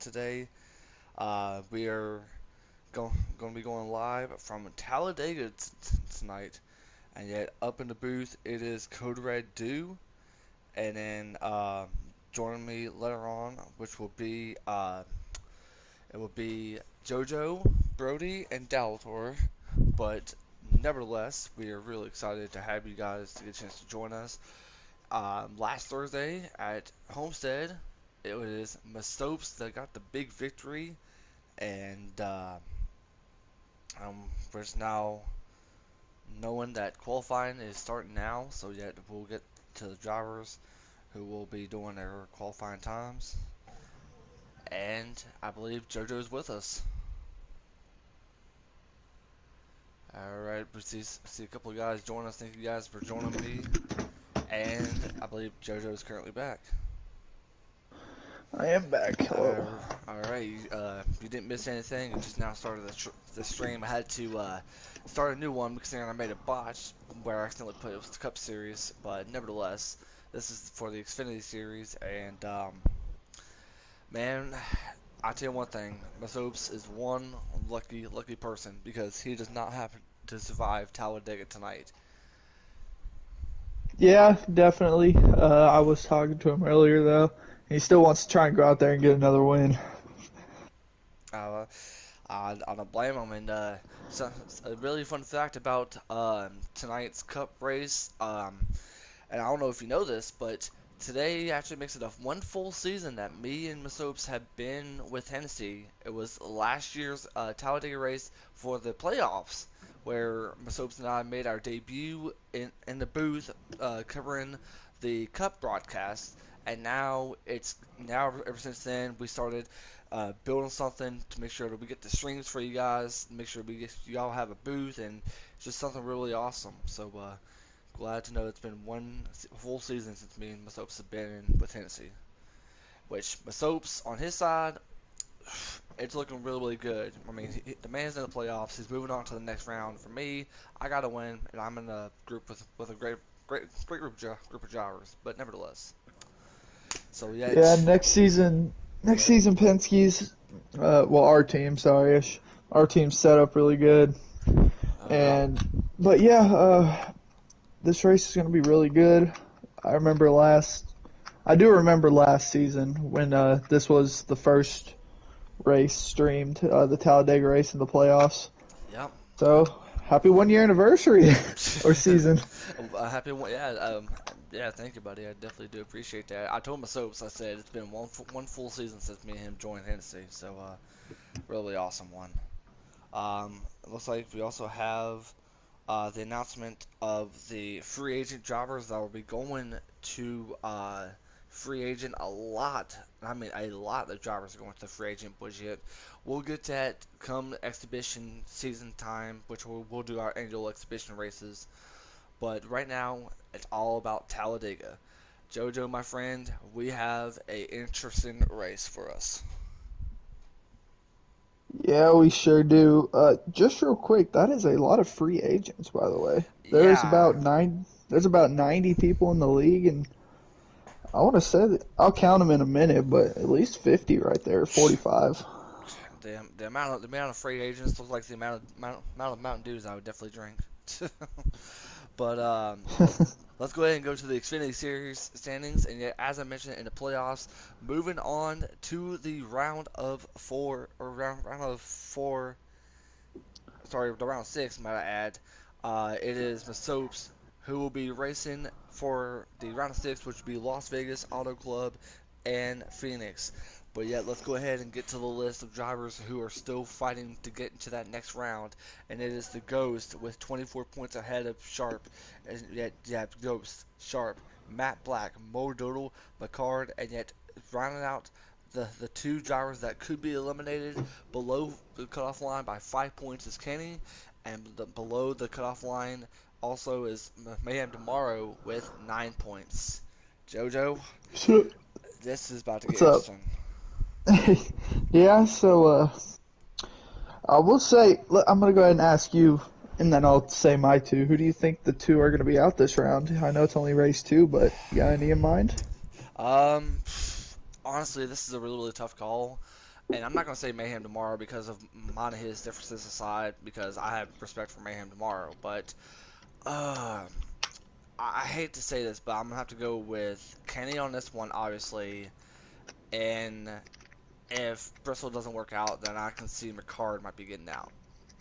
today. We are going to be going live from Talladega tonight, and yet up in the booth it is Code Red Do, and then joining me later on, which will be it will be JoJo, Brody, and Dalator. But nevertheless, we are really excited to have you guys to get a chance to join us. Last Thursday at Homestead, it was Mastopes that got the big victory, and we're just now knowing that qualifying is starting now, so yet we'll get to the drivers who will be doing their qualifying times. And I believe JoJo's with us. Alright, we see a couple of guys join us. Thank you guys for joining me. And I believe JoJo is currently back. I am back. Hello. Alright, you didn't miss anything. You just now started the stream. I had to start a new one because I made a botch where I accidentally put it was the Cup Series. But nevertheless, this is for the Xfinity Series. And man, I'll tell you one thing. Masopes is one lucky person because he does not happen to survive Talladega tonight. Yeah, definitely. I was talking to him earlier though. He still wants to try and go out there and get another win. Uh, I don't blame him. And so a really fun fact about tonight's Cup race. And I don't know if you know this, but today actually makes it a one full season that me and Masopes have been with Hennessy. It was last year's Talladega race for the playoffs, where Masopes and I made our debut in the booth covering the Cup broadcast. And now ever since then we started building something to make sure that we get the streams for you guys, make sure you all have a booth, and it's just something really awesome. So glad to know it's been one full season since me and Masopes have been in with Hennessy. Which Masopes on his side, it's looking really good. I mean, the man's in the playoffs. He's moving on to the next round. For me, I got to win, and I'm in a group with a great group of drivers. But nevertheless, so Yeah, yet, next season Penske's, well, our team's set up really good. yep, But yeah, this race is gonna be really good. I do remember last season when this was the first race streamed, the Talladega race in the playoffs. yep. So happy 1 year anniversary or season. Happy one, yeah, yeah. Thank you, buddy. I definitely do appreciate that. I told my soaps. I said it's been one full season since me and him joined Hennessy, so really awesome one. It looks like we also have the announcement of the free agent drivers that will be going to free agent a lot. I mean, a lot of drivers are going to the free agent budget. We'll get to that come exhibition season time, which we'll do our annual exhibition races. But right now, it's all about Talladega. Jojo, my friend, we have a interesting race for us. Yeah, we sure do. Just real quick, that is a lot of free agents, by the way. Yeah, There's about 90 people in the league, and I want to say that I'll count them in a minute, but at least 50 right there, 45. the amount of free agents looks like the amount of Mountain Dews I would definitely drink. But let's go ahead and go to the Xfinity Series standings. And yet, as I mentioned in the playoffs, moving on to the round of four. Sorry, the round six, might I add. It is the Soaps who will be racing for the round of six, which will be Las Vegas Auto Club and Phoenix. But yet, let's go ahead and get to the list of drivers who are still fighting to get into that next round. And it is the Ghost with 24 points ahead of Sharp. And yet, yeah, Ghost, Sharp, Matt Black, Mo Doodle, McCard, and yet rounding out the two drivers that could be eliminated below the cutoff line by 5 points is Kenny, and below the cutoff line also is Mayhem Tomorrow with 9 points. Jojo, So, this is about to get what's up? interesting. Yeah, so I will say, I'm going to go ahead and ask you, and then I'll say my two. Who do you think the two are going to be out this round? I know it's only race two, but you got any in mind? Um, honestly, this is a really tough call. and I'm not gonna say Mayhem tomorrow because of mine and his differences aside, because I have respect for Mayhem tomorrow. But uh, I hate to say this, but I'm gonna have to go with Kenny on this one, obviously. And if Bristol doesn't work out, then I can see McCard might be getting out.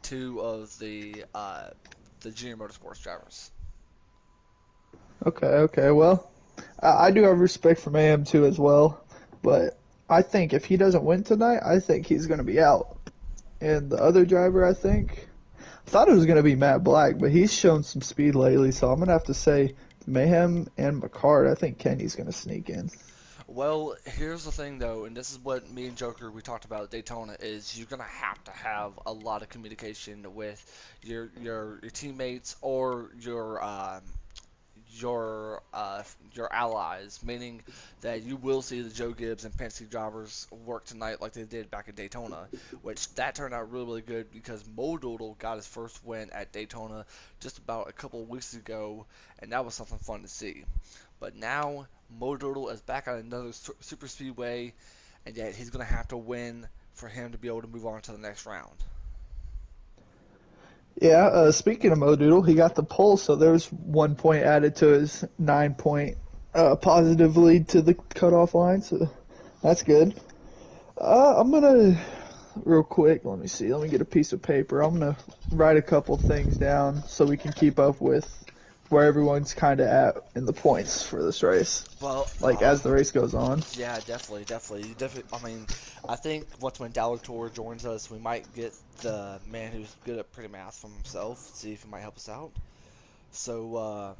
Two of the junior motorsports drivers. Okay, okay. Well, I do have respect for Mayhem too as well, but I think if he doesn't win tonight, I think he's going to be out. And the other driver, I thought it was going to be Matt Black, but he's shown some speed lately, so I'm going to have to say Mayhem and McCard. I think Kenny's going to sneak in. Well, here's the thing though, and this is what me and Joker we talked about at Daytona is you're gonna have to have a lot of communication with your teammates or your allies, meaning that you will see the Joe Gibbs and Penske drivers work tonight like they did back at Daytona, which that turned out really, really good because Mo Doodle got his first win at Daytona just about a couple of weeks ago, and that was something fun to see. But now Mo Doodle is back on another super speedway, and yet he's going to have to win for him to be able to move on to the next round. Yeah, speaking of Mo Doodle, he got the pole, so there's 1 point added to his 9 point positive lead to the cutoff line, so that's good. I'm gonna, real quick, let me see, let me get a piece of paper. I'm gonna write a couple things down so we can keep up with where everyone's kind of at in the points for this race, Well, like as the race goes on. yeah, definitely, definitely, definitely. I mean, I think once when Dalator joins us, we might get the man who's good at pretty math from himself. See if he might help us out. So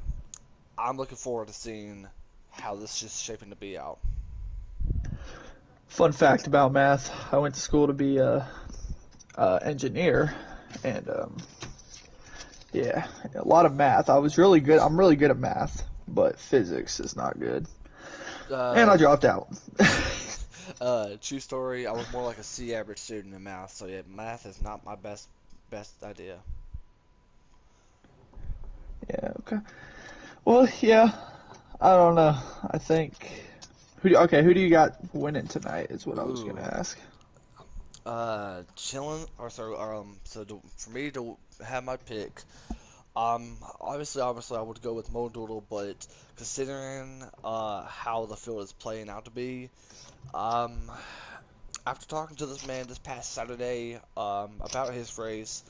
I'm looking forward to seeing how this is shaping to be out. Fun fact about math: I went to school to be a engineer, and yeah, a lot of math. I was really good. I'm really good at math, but physics is not good, and Uh, I dropped out. true story. I was more like a C average student in math, so yeah, math is not my best idea. Yeah. Okay. Well, yeah. I don't know. I think. Who do you got winning tonight? Is what I was gonna Ooh, ask. chilling or so. For me to have my pick, obviously, I would go with Mo Doodle, but considering how the field is playing out to be, um, after talking to this man this past Saturday, about his race,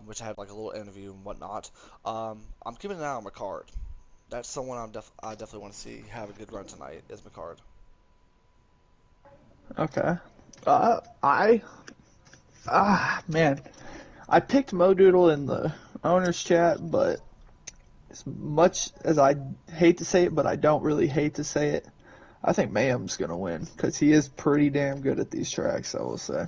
which I had like a little interview and whatnot, I'm keeping an eye on McCard. That's someone I definitely want to see have a good run tonight. Is McCard. Okay. I man, I picked Mo Doodle in the owners chat, but as much as I hate to say it, but I don't really hate to say it, I think Mayhem's gonna win because he is pretty damn good at these tracks. I will say.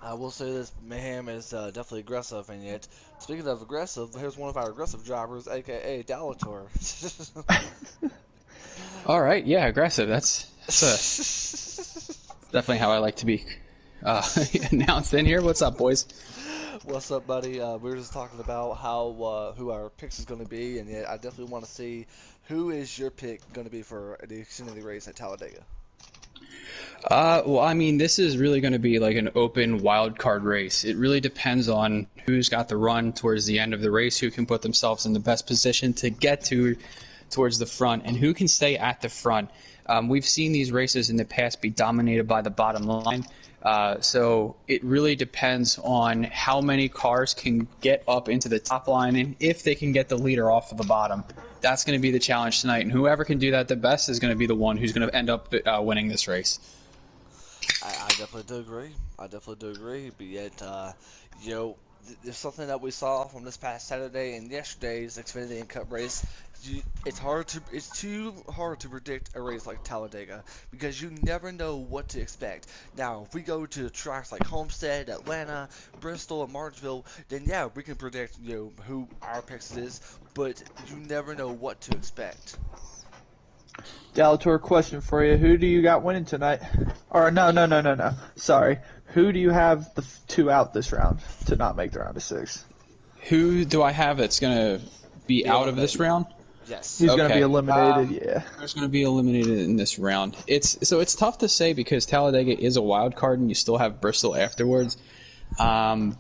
I will say this: Mayhem is definitely aggressive, and yet, speaking of aggressive, here's one of our aggressive drivers, aka Dalator. All right, yeah, aggressive. That's definitely how I like to be announced in here. What's up, boys? What's up, buddy? We were just talking about how who our picks is going to be, and yet I definitely want to see who is your pick going to be for the Xfinity race at Talladega. Well, I mean, this is really going to be like an open wild card race. It really depends on who's got the run towards the end of the race, who can put themselves in the best position to get towards the front, and who can stay at the front. We've seen these races in the past be dominated by the bottom line. So it really depends on how many cars can get up into the top line and if they can get the leader off of the bottom. That's going to be the challenge tonight, and whoever can do that the best is going to be the one who's going to end up winning this race. I definitely do agree. I definitely do agree. But yet, you know, there's something that we saw from this past Saturday and yesterday's Xfinity and Cup race. It's too hard to predict a race like Talladega because you never know what to expect. Now, if we go to tracks like Homestead, Atlanta, Bristol, and Martinsville, then yeah, we can predict who our picks is, but you never know what to expect. Dalator, question for you: who do you got winning tonight? Or no. Sorry, who do you have the two out this round to not make the round of six? Who do I have that's going to be Be out of eliminated. this round? Yes. He's going to be Okay. eliminated, yeah. Who's going to be eliminated in this round? It's tough to say because Talladega is a wild card and you still have Bristol afterwards. So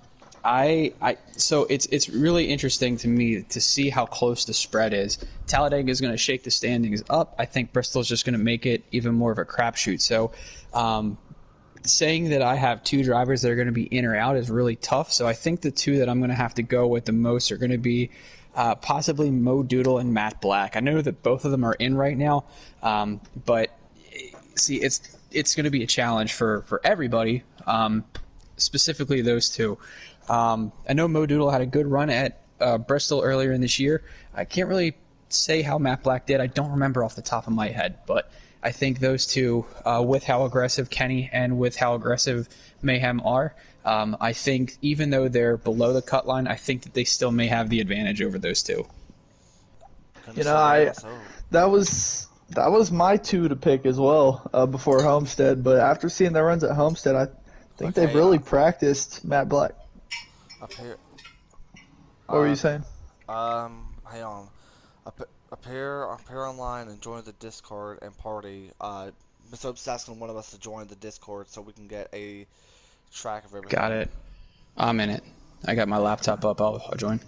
it's really interesting to me to see how close the spread is. Talladega is going to shake the standings up. I think Bristol's just going to make it even more of a crapshoot. So, saying that I have two drivers that are going to be in or out is really tough. So I think the two that I'm going to have to go with the most are going to be possibly Mo Doodle and Matt Black. I know that both of them are in right now, but see, it's going to be a challenge for everybody, specifically those two. I know Mo Doodle had a good run at Bristol earlier in this year. I can't really say how Matt Black did. I don't remember off the top of my head, but I think those two, with how aggressive Kenny and with how aggressive Mayhem are, I think even though they're below the cut line, I think that they still may have the advantage over those two. You know, that was my two to pick as well before Homestead, but after seeing their runs at Homestead, I think they've Okay. really practiced Matt Black. Up here. What were you saying? Hang on. Appear online and join the Discord and party. Mr. Oaks asking one of us to join the Discord so we can get a track of everything. Got it. I'm in it. I got my laptop up. I'll join.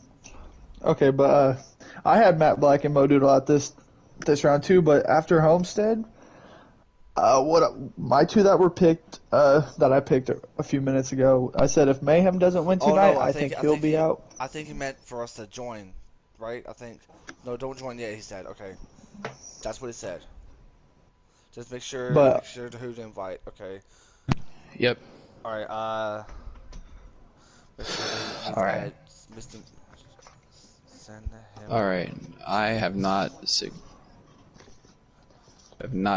Okay, but I had Matt Black and Mo Doodle at this round too, but after Homestead, my two that were picked that I picked a few minutes ago, I said if Mayhem doesn't win Oh tonight, no, I think he'll be out. I think he meant for us to join, right? I think. No, don't join yet. He said. Okay, that's what he said. Just make sure But who to invite. Okay. Yep. All right. Make sure that All right. Mr. Send him. All right. I have not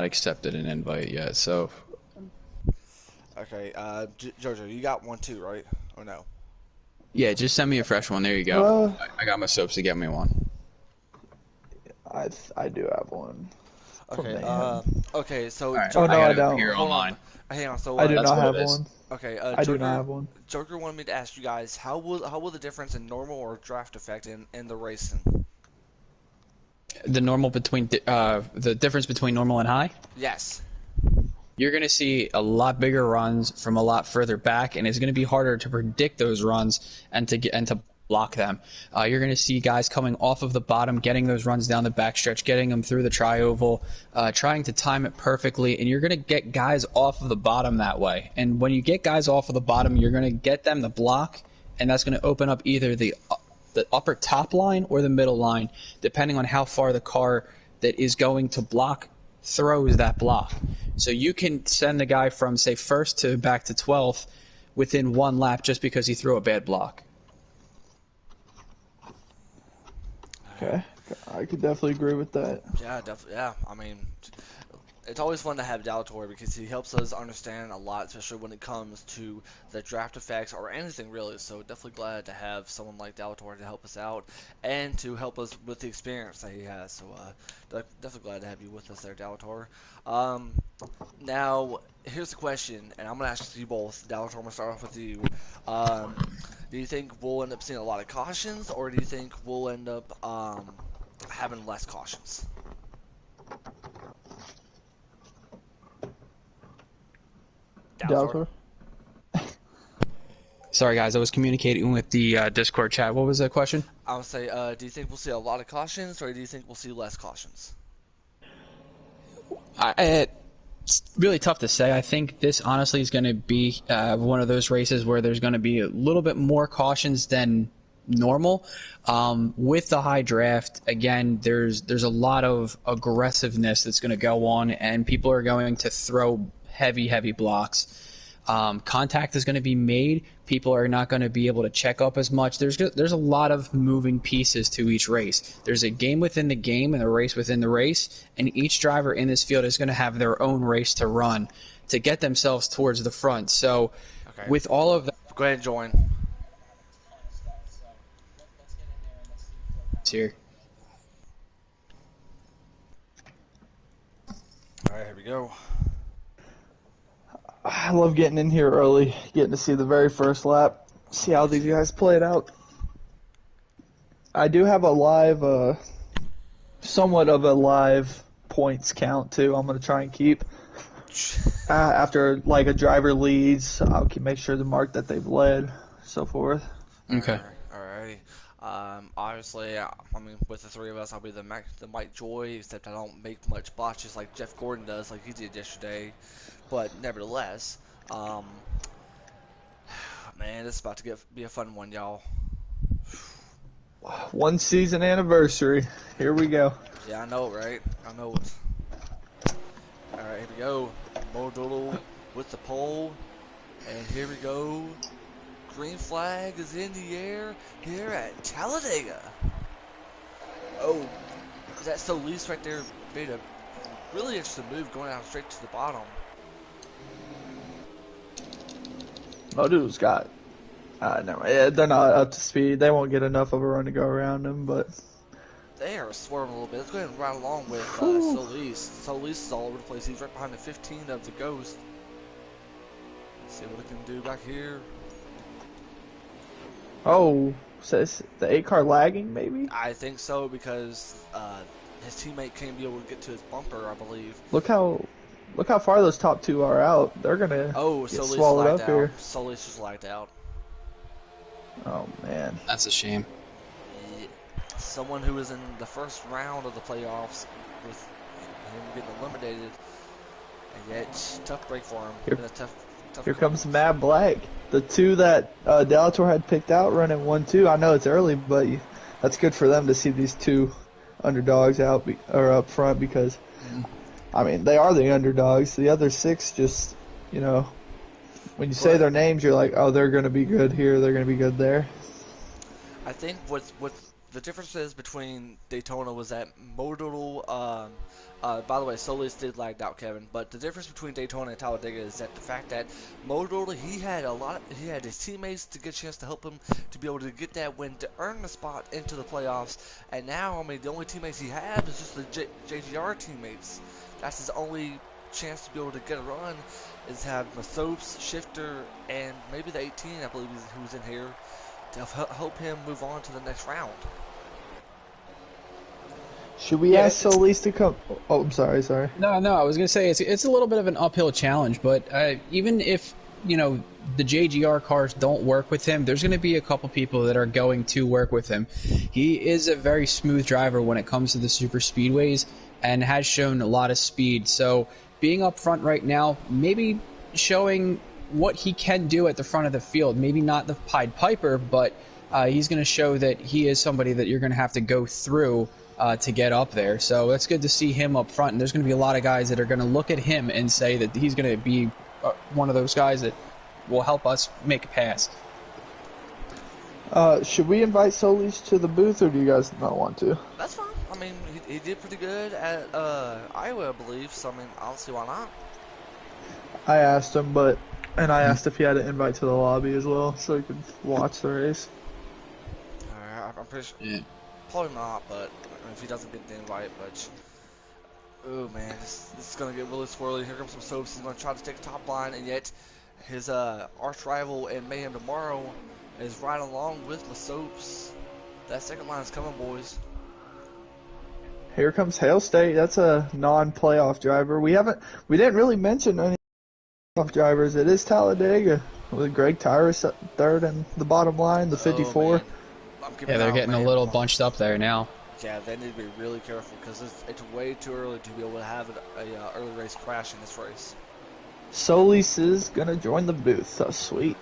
accepted an invite yet. So Okay. Jojo, you got one too, right? Or no? yeah, just send me a fresh one. There you go. uh, I got my soaps to get me one. I do have one. From Okay. Mayhem. Okay. So. All right. Oh, no, I I gotta don't. appear Hold on. online. Hang on. So. I do That's not what have it is. one. Okay. I do Joker, not have one. Joker wanted me to ask you guys how will the difference in normal or draft affect in the racing? The normal between the difference between normal and high. Yes. You're going to see a lot bigger runs from a lot further back, and it's going to be harder to predict those runs and to block them. You're going to see guys coming off of the bottom, getting those runs down the backstretch, getting them through the tri-oval, trying to time it perfectly, and you're going to get guys off of the bottom that way. And when you get guys off of the bottom, you're going to get them to block, and that's going to open up either the upper top line or the middle line, depending on how far the car that is going to block throws that block. So you can send the guy from, say, first to back to 12th within one lap just because he threw a bad block. Okay, I could definitely agree with that. Yeah, definitely. Yeah, I mean, it's always fun to have Dalator because he helps us understand a lot, especially when it comes to the draft effects or anything really. So definitely glad to have someone like Dalator to help us out and to help us with the experience that he has. So definitely glad to have you with us there, Dalator. Now here's the question, and I'm gonna ask you both. Dalator, I'm gonna start off with you. Do you think we'll end up seeing a lot of cautions, or do you think we'll end up having less cautions? Dalator? Sorry, guys, I was communicating with the Discord chat. What was the question? I would say, do you think we'll see a lot of cautions, or do you think we'll see less cautions? It's really tough to say. I think this honestly is going to be one of those races where there's going to be a little bit more cautions than normal. With the high draft, again, there's a lot of aggressiveness that's going to go on, and people are going to throw heavy blocks. Contact is going to be made. People are not going to be able to check up as much. There's a lot of moving pieces to each race. There's a game within the game and a race within the race, and each driver in this field is going to have their own race to run to get themselves towards the front. So Okay. with all of that, Go ahead and join. here. All right, here we go. I love getting in here early, getting to see the very first lap, see how these guys play it out. I do have a live somewhat of a live points count too. I'm gonna try and keep after like a driver leads. I'll make sure to mark that they've led, so forth. Okay. Alrighty. Obviously, I mean, with the three of us, I'll be the Mike Joy, except I don't make much botches like Jeff Gordon does, like he did yesterday. But nevertheless, um, man, this is about to be a fun one, y'all. 1 season anniversary. Here we go. Yeah, I know, right? I know it. Alright, here we go. Mo Doodle with the pole. And here we go. Green flag is in the air here at Talladega. Oh, that Solis right there made a really interesting move going out straight to the bottom. Modu's got. Never mind. Yeah, they're not up to speed. They won't get enough of a run to go around them, but. They are swerving a little bit. Let's go ahead and ride along with Solis. Solis is all over the place. He's right behind the 15 of the Ghost. Let's see what we can do back here. Oh, says the 8 car lagging maybe? I think so because his teammate can't be able to get to his bumper, I believe. Look how far those top 2 are out. They're gonna get Solis swallowed lagged up out. here. Solis just lagged out. Oh man. That's a shame. Someone who was in the first round of the playoffs with him getting eliminated, and yet tough break for him. Here comes Matt Black, the 2 that Delator had picked out, running 1-2. I know it's early, but that's good for them to see these 2 underdogs out or up front because, I mean, they are the underdogs. The other 6 just, when you say their names, you're like, oh, they're going to be good here, they're going to be good there. I think what the difference is between Daytona was that Modal, by the way, Solis did lagged out, Kevin. But the difference between Daytona and Talladega is that the fact that Modal, he had his teammates to get a chance to help him to be able to get that win to earn the spot into the playoffs. And now, I mean, the only teammates he had is just the JGR teammates. That's his only chance to be able to get a run is have Masopes, Shifter, and maybe the 18, I believe, who's in here, to help him move on to the next round. Should we ask Solis to come? Oh, I'm sorry. No, I was gonna say it's a little bit of an uphill challenge, but even if the JGR cars don't work with him, there's gonna be a couple people that are going to work with him. He is a very smooth driver when it comes to the super speedways and has shown a lot of speed. So being up front right now, maybe showing what he can do at the front of the field. Maybe not the Pied Piper, but he's going to show that he is somebody that you're going to have to go through to get up there. So it's good to see him up front. And there's going to be a lot of guys that are going to look at him and say that he's going to be one of those guys that will help us make a pass. Should we invite Solis to the booth, or do you guys not want to? That's fine. I mean, he did pretty good at Iowa, I believe. So, I mean, I don't see why not. I asked him, and I asked if he had an invite to the lobby as well, so he could watch the race. I'm pretty sure. Probably not, but if he doesn't get the invite, but oh man, this is gonna get really swirly. Here comes some soaps. He's gonna try to take the top line, and yet his arch rival in Mayhem Tomorrow is right along with the soaps. That second line is coming, boys. Here comes Hail State. That's a non-playoff driver. We didn't really mention any playoff drivers. It is Talladega with Greg Tyrus third in the bottom line, the 54. Yeah, they're getting a little bunched up there now. Yeah, they need to be really careful because it's way too early to be able to have a early race crash in this race. Solis is gonna join the booth. That's sweet.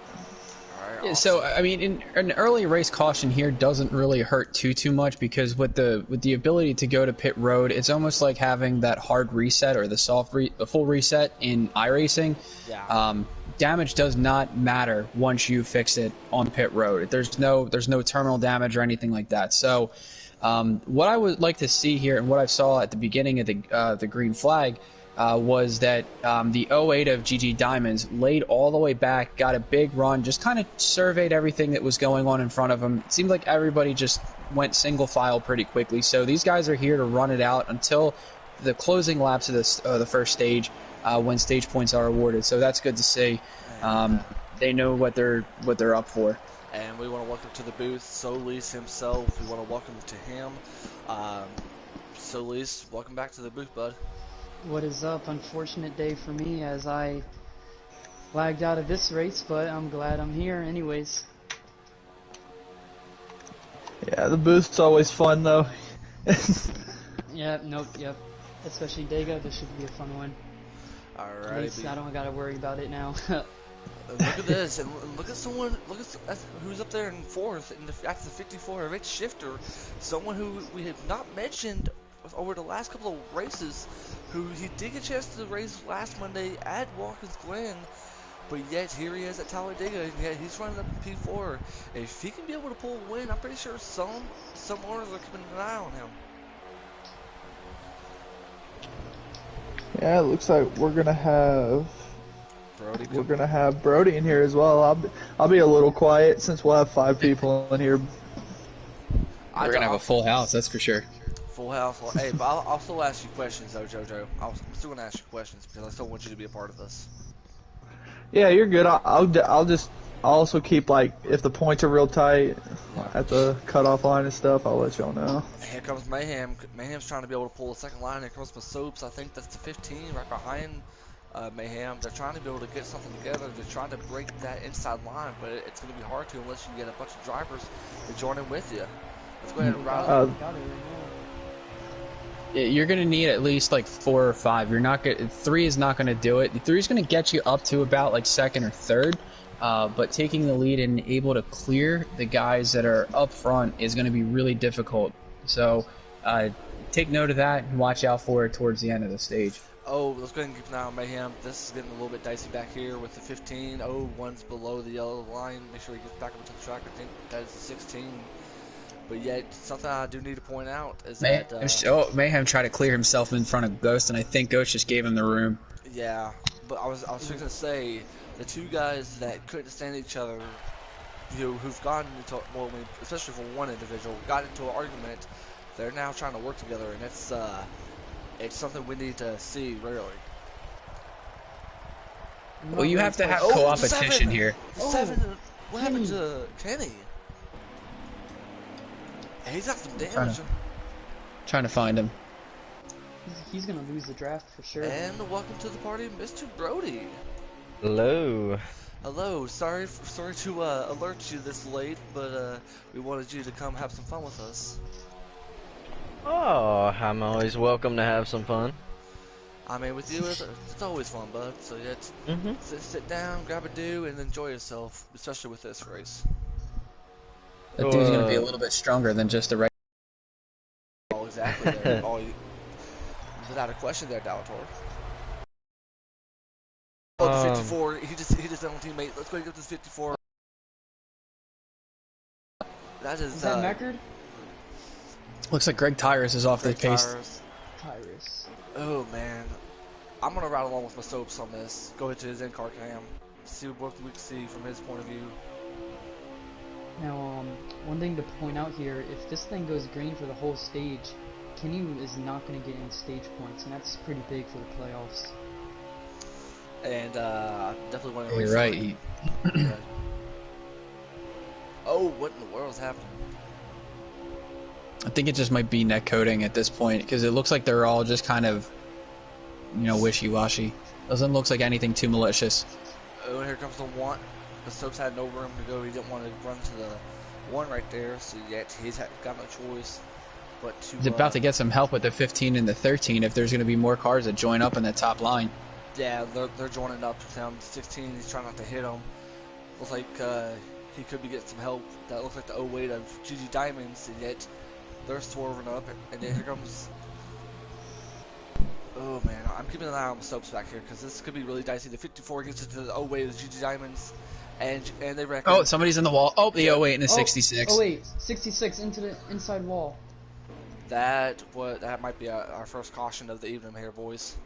All right, awesome. So I mean, an early race caution here doesn't really hurt too much because with the ability to go to pit road, it's almost like having that hard reset or the full reset in iRacing. Yeah. Damage does not matter once you fix it on pit road. There's no terminal damage or anything like that. So what I would like to see here and what I saw at the beginning of the green flag was that the 08 of GG Diamonds laid all the way back, got a big run, just kind of surveyed everything that was going on in front of him. It seemed like everybody just went single file pretty quickly. So these guys are here to run it out until the closing laps of the first stage. When stage points are awarded, so that's good to see. They know what they're up for. And we want to welcome to the booth Solis himself. We want to welcome to him. so Elise, welcome back to the booth, bud. What is up? Unfortunate day for me as I lagged out of this race, but I'm glad I'm here anyways. Yeah, the booth's always fun though. Yep, nope, yep. Especially Dega, this should be a fun one. At Alrighty, least I don't gotta worry about it now. look at this, and look at someone. Look at who's up there in fourth after the 54. Rich Shifter, someone who we have not mentioned over the last couple of races, who he did get a chance to race last Monday at Watkins Glen, but yet here he is at Talladega, and yet he's running up in P4. If he can be able to pull a win, I'm pretty sure some owners are keeping an eye on him. Yeah, it looks like we're gonna have Brody in here as well. I'll be a little quiet since we'll have 5 people in here. We're gonna have a full house, that's for sure. Full house. Hey, but I'll still ask you questions though, JoJo. I'm still gonna ask you questions because I still want you to be a part of this. Yeah, you're good. I'll also keep, like, if the points are real tight at the cutoff line and stuff, I'll let y'all know. Here comes Mayhem. Mayhem's trying to be able to pull the second line. Here comes Masopes. I think that's the 15 right behind Mayhem. They're trying to be able to get something together. They're trying to break that inside line, but it's going to be hard to unless you get a bunch of drivers to join in with you. Let's go ahead and route. You're gonna need at least like 4 or 5. You're not gonna. 3 is not gonna do it. 3 is gonna get you up to about like second or third, but taking the lead and able to clear the guys that are up front is gonna be really difficult. So take note of that and watch out for it towards the end of the stage. Oh, let's go ahead and keep an eye on Mayhem. This is getting a little bit dicey back here with the 15. Oh, one's below the yellow line. Make sure he gets back up into the track. I think that is the 16. But yet, something I do need to point out is that... Mayhem tried to clear himself in front of Ghost, and I think Ghost just gave him the room. Yeah, but I was just going to say, the 2 guys that couldn't stand each other, who've gotten into, well, especially for one individual, got into an argument, they're now trying to work together, and it's something we need to see rarely. Well, you have to have co-opetition here. What happened to Kenny? He's got some damage. Trying to find him. He's gonna lose the draft for sure. And welcome to the party, Mr. Brody. Hello. Hello. Sorry to alert you this late, but we wanted you to come have some fun with us. Oh, I'm always welcome to have some fun. I mean, with you, it's always fun, bud. So yeah, sit down, grab a dew, and enjoy yourself, especially with this race. That dude's gonna be a little bit stronger than just a regular. Oh, exactly. Without a question there, Dalator. Oh, the 54. He just done on teammate. Let's go get this 54. That is that Meckard? Looks like Greg Tyrus is off the pace. Tyrus. Oh man, I'm gonna ride along with my soaps on this. Go into his in-car cam, see what we can see from his point of view. Now, one thing to point out here, if this thing goes green for the whole stage, Kenny is not going to get any stage points, and that's pretty big for the playoffs. And definitely want to. You're right. Oh, what in the world is happening? I think it just might be net coding at this point, because it looks like they're all just kind of, wishy-washy. Doesn't look like anything too malicious. Oh, and here comes the one. The Soaps had no room to go. He didn't want to run to the one right there, so yet he's got no choice but to. He's about to get some help with the 15 and the 13 if there's going to be more cars that join up in the top line. Yeah, they're joining up with him. 16, he's trying not to hit him. Looks like he could be getting some help. That looks like the 08 of GG Diamonds, and yet they're swerving up. And then here comes. Oh man, I'm keeping an eye on the Soaps back here because this could be really dicey. The 54 gets into the 08 of GG Diamonds. And they reckon. Oh, somebody's in the wall. Oh, the 08 and the 66. Oh wait, 66 into the inside wall. That might be our first caution of the evening here, boys.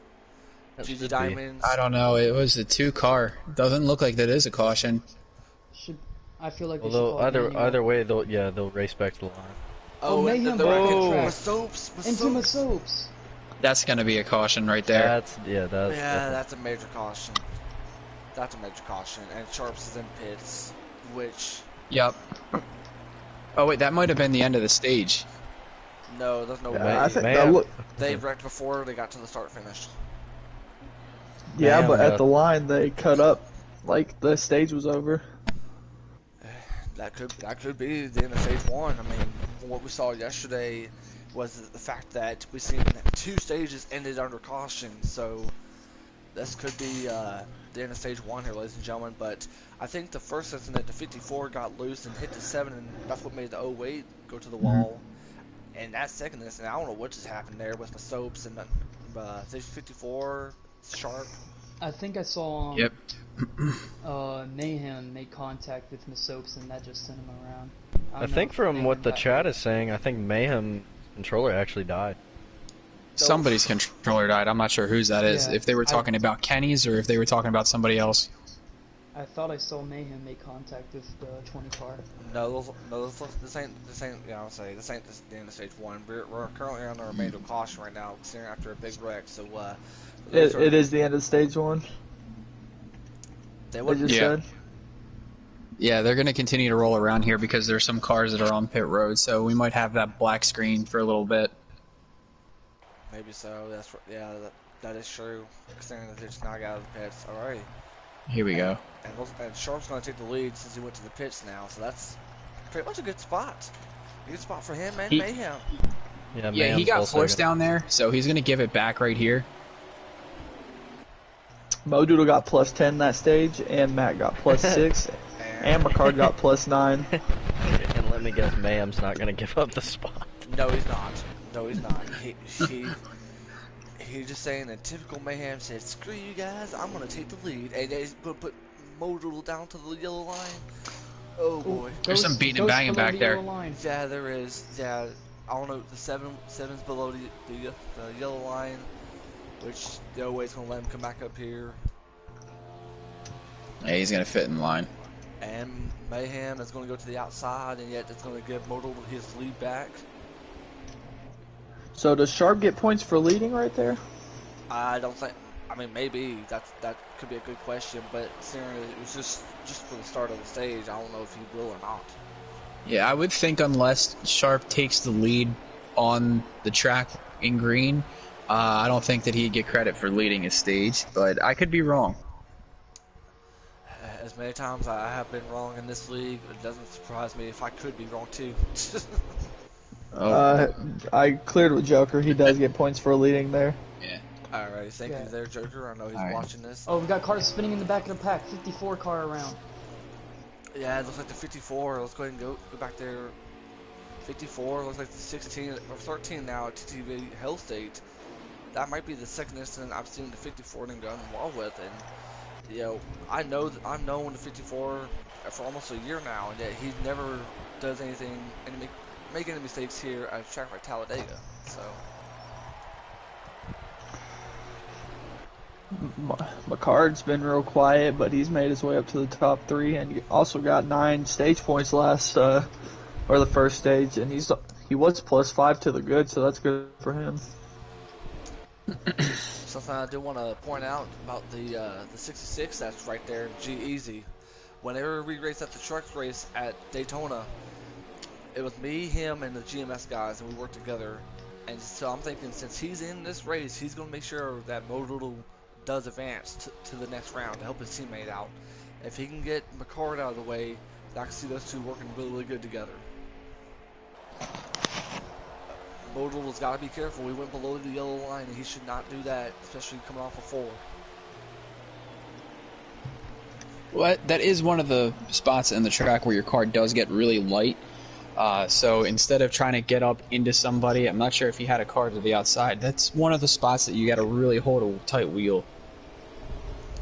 GG Diamonds. I don't know. It was a 2-car. Doesn't look like that is a caution. I feel like. Although either way, they'll race back to the line. Oh, Mayhem the Soaps. Into my soaps. That's gonna be a caution right there. That's a major caution. That's a major caution, and Sharps is in pits, which... Yep. Oh wait, that might have been the end of the stage. No, there's no May- I way. think Mayhem, They wrecked before they got to the start finish. yeah, Mayhem but at got the line they cut up like the stage was over. That could be the end of stage one. I mean, what we saw yesterday was the fact that we seen two stages ended under caution. So this could be the end of stage one here, ladies and gentlemen. But I think the first incident, the 54 got loose and hit the 7, and that's what made the 08 go to the wall. And that second incident, I don't know what just happened there with the soaps and the stage 54 sharp. I think I saw Yep. Mayhem make contact with Masopes and that just sent him around. I don't know think if from what Mayhem the got chat hurt. is saying, I think Mayhem controller actually died. Somebody's controller died. I'm not sure whose that is. Yeah, If they were talking about Kenny's or if they were talking about somebody else. I thought I saw Mayhem make contact with the 20 car. No, this ain't. Yeah, I'll say this ain't the end of stage one. We're currently on the remainder of caution right now, considering after a big wreck. So It is the end of stage one. they They would. just Yeah. said. Yeah, they're going to continue to roll around here because there's some cars that are on pit road, so we might have that black screen for a little bit. Maybe so. That is true. Considering that they just now got out of the pits. All right. Here we go. And Sharp's going to take the lead since he went to the pits now. So that's pretty much a good spot. A good spot for him and Mayhem. Yeah, Yeah, he Mayhem's got also forced gonna- down there, so he's going to give it back right here. Modoodle got plus 10 that stage, and Matt got plus 6, and McCard got plus 9. And let me guess, Mayhem's not gonna give up the spot. No, he's not. No, he's not. He's just saying that typical Mayhem said, "Screw you guys, I'm gonna take the lead," and he's gonna put Modoodle down to the yellow line. Oh boy. There's some beating and banging below back the there. yellow line. Yeah, there is. Yeah, I don't know. The seven's below the yellow line, which the always gonna let him come back up here. Yeah, he's going to fit in line. And Mayhem is gonna go to the outside, and yet it's gonna give Modoodle his lead back. So does Sharp get points for leading right there? I don't think. I mean, maybe that could be a good question, but considering it was just for the start of the stage, I don't know if he will or not. Yeah, I would think unless Sharp takes the lead on the track in green, I don't think that he'd get credit for leading his stage, but I could be wrong. As many times I have been wrong in this league, it doesn't surprise me if I could be wrong too. Oh, I cleared with Joker. He does get points for leading there. yeah. Alright, thank Yeah. you there, Joker. I know he's Alright. watching this. Oh, we got cars spinning in the back of the pack. 54 car around. Yeah, it looks like the 54. Let's go ahead and go back there. 54 looks like the 16 or 13 now at TTV Hell State. That might be the second incident I've seen the 54 done well with, and you know, I've known the 54 for almost a year now, and yet he never does anything and make any mistakes here at a track like Talladega. So McCard's been real quiet, but he's made his way up to the top 3, and he also got 9 stage points or the first stage, and he was plus 5 to the good, so that's good for him. something I do want to point out about the 66 that's right there, G-Easy. Whenever we raced at the truck race at Daytona, it was me, him, and the GMS guys, and we worked together. And so I'm thinking, since he's in this race, he's going to make sure that Modoodle does advance to the next round to help his teammate out. If he can get McCord out of the way, I can see those two working really, really good together. Modoodle's got to be careful. We went below the yellow line, and he should not do that, especially coming off a 4. Well, that is one of the spots in the track where your car does get really light. So instead of trying to get up into somebody, I'm not sure if he had a car to the outside. That's one of the spots that you got to really hold a tight wheel.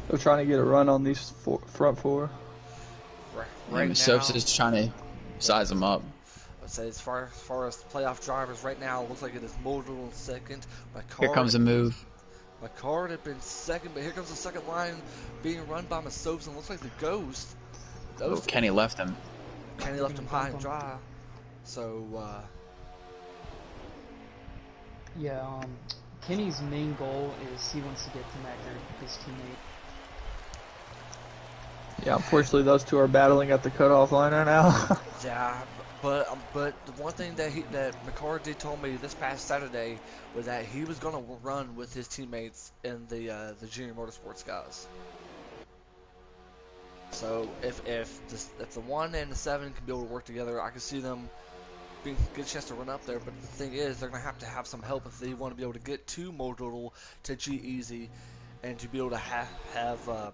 They're trying to get a run on these front 4. Right And now, Soaps is trying to size them up. I'd say as far as playoff drivers right now, it looks like it is Modoodle in second. Here comes a move. McCord had been second, but here comes the second line being run by Masopes, and looks like the Ghost. Oh, Kenny left him. Kenny left him high and dry. So, Yeah, Kenny's main goal is he wants to get to Macker, his teammate. Yeah, unfortunately, those two are battling at the cutoff line right now. Yeah, but the one thing that McCarthy told me this past Saturday was that he was gonna run with his teammates in the junior motorsports guys. So if the 1 and the 7 can be able to work together, I can see them being get a chance to run up there. But the thing is, they're gonna have to have some help if they want to be able to get to Modoodle to G Easy, and to be able to have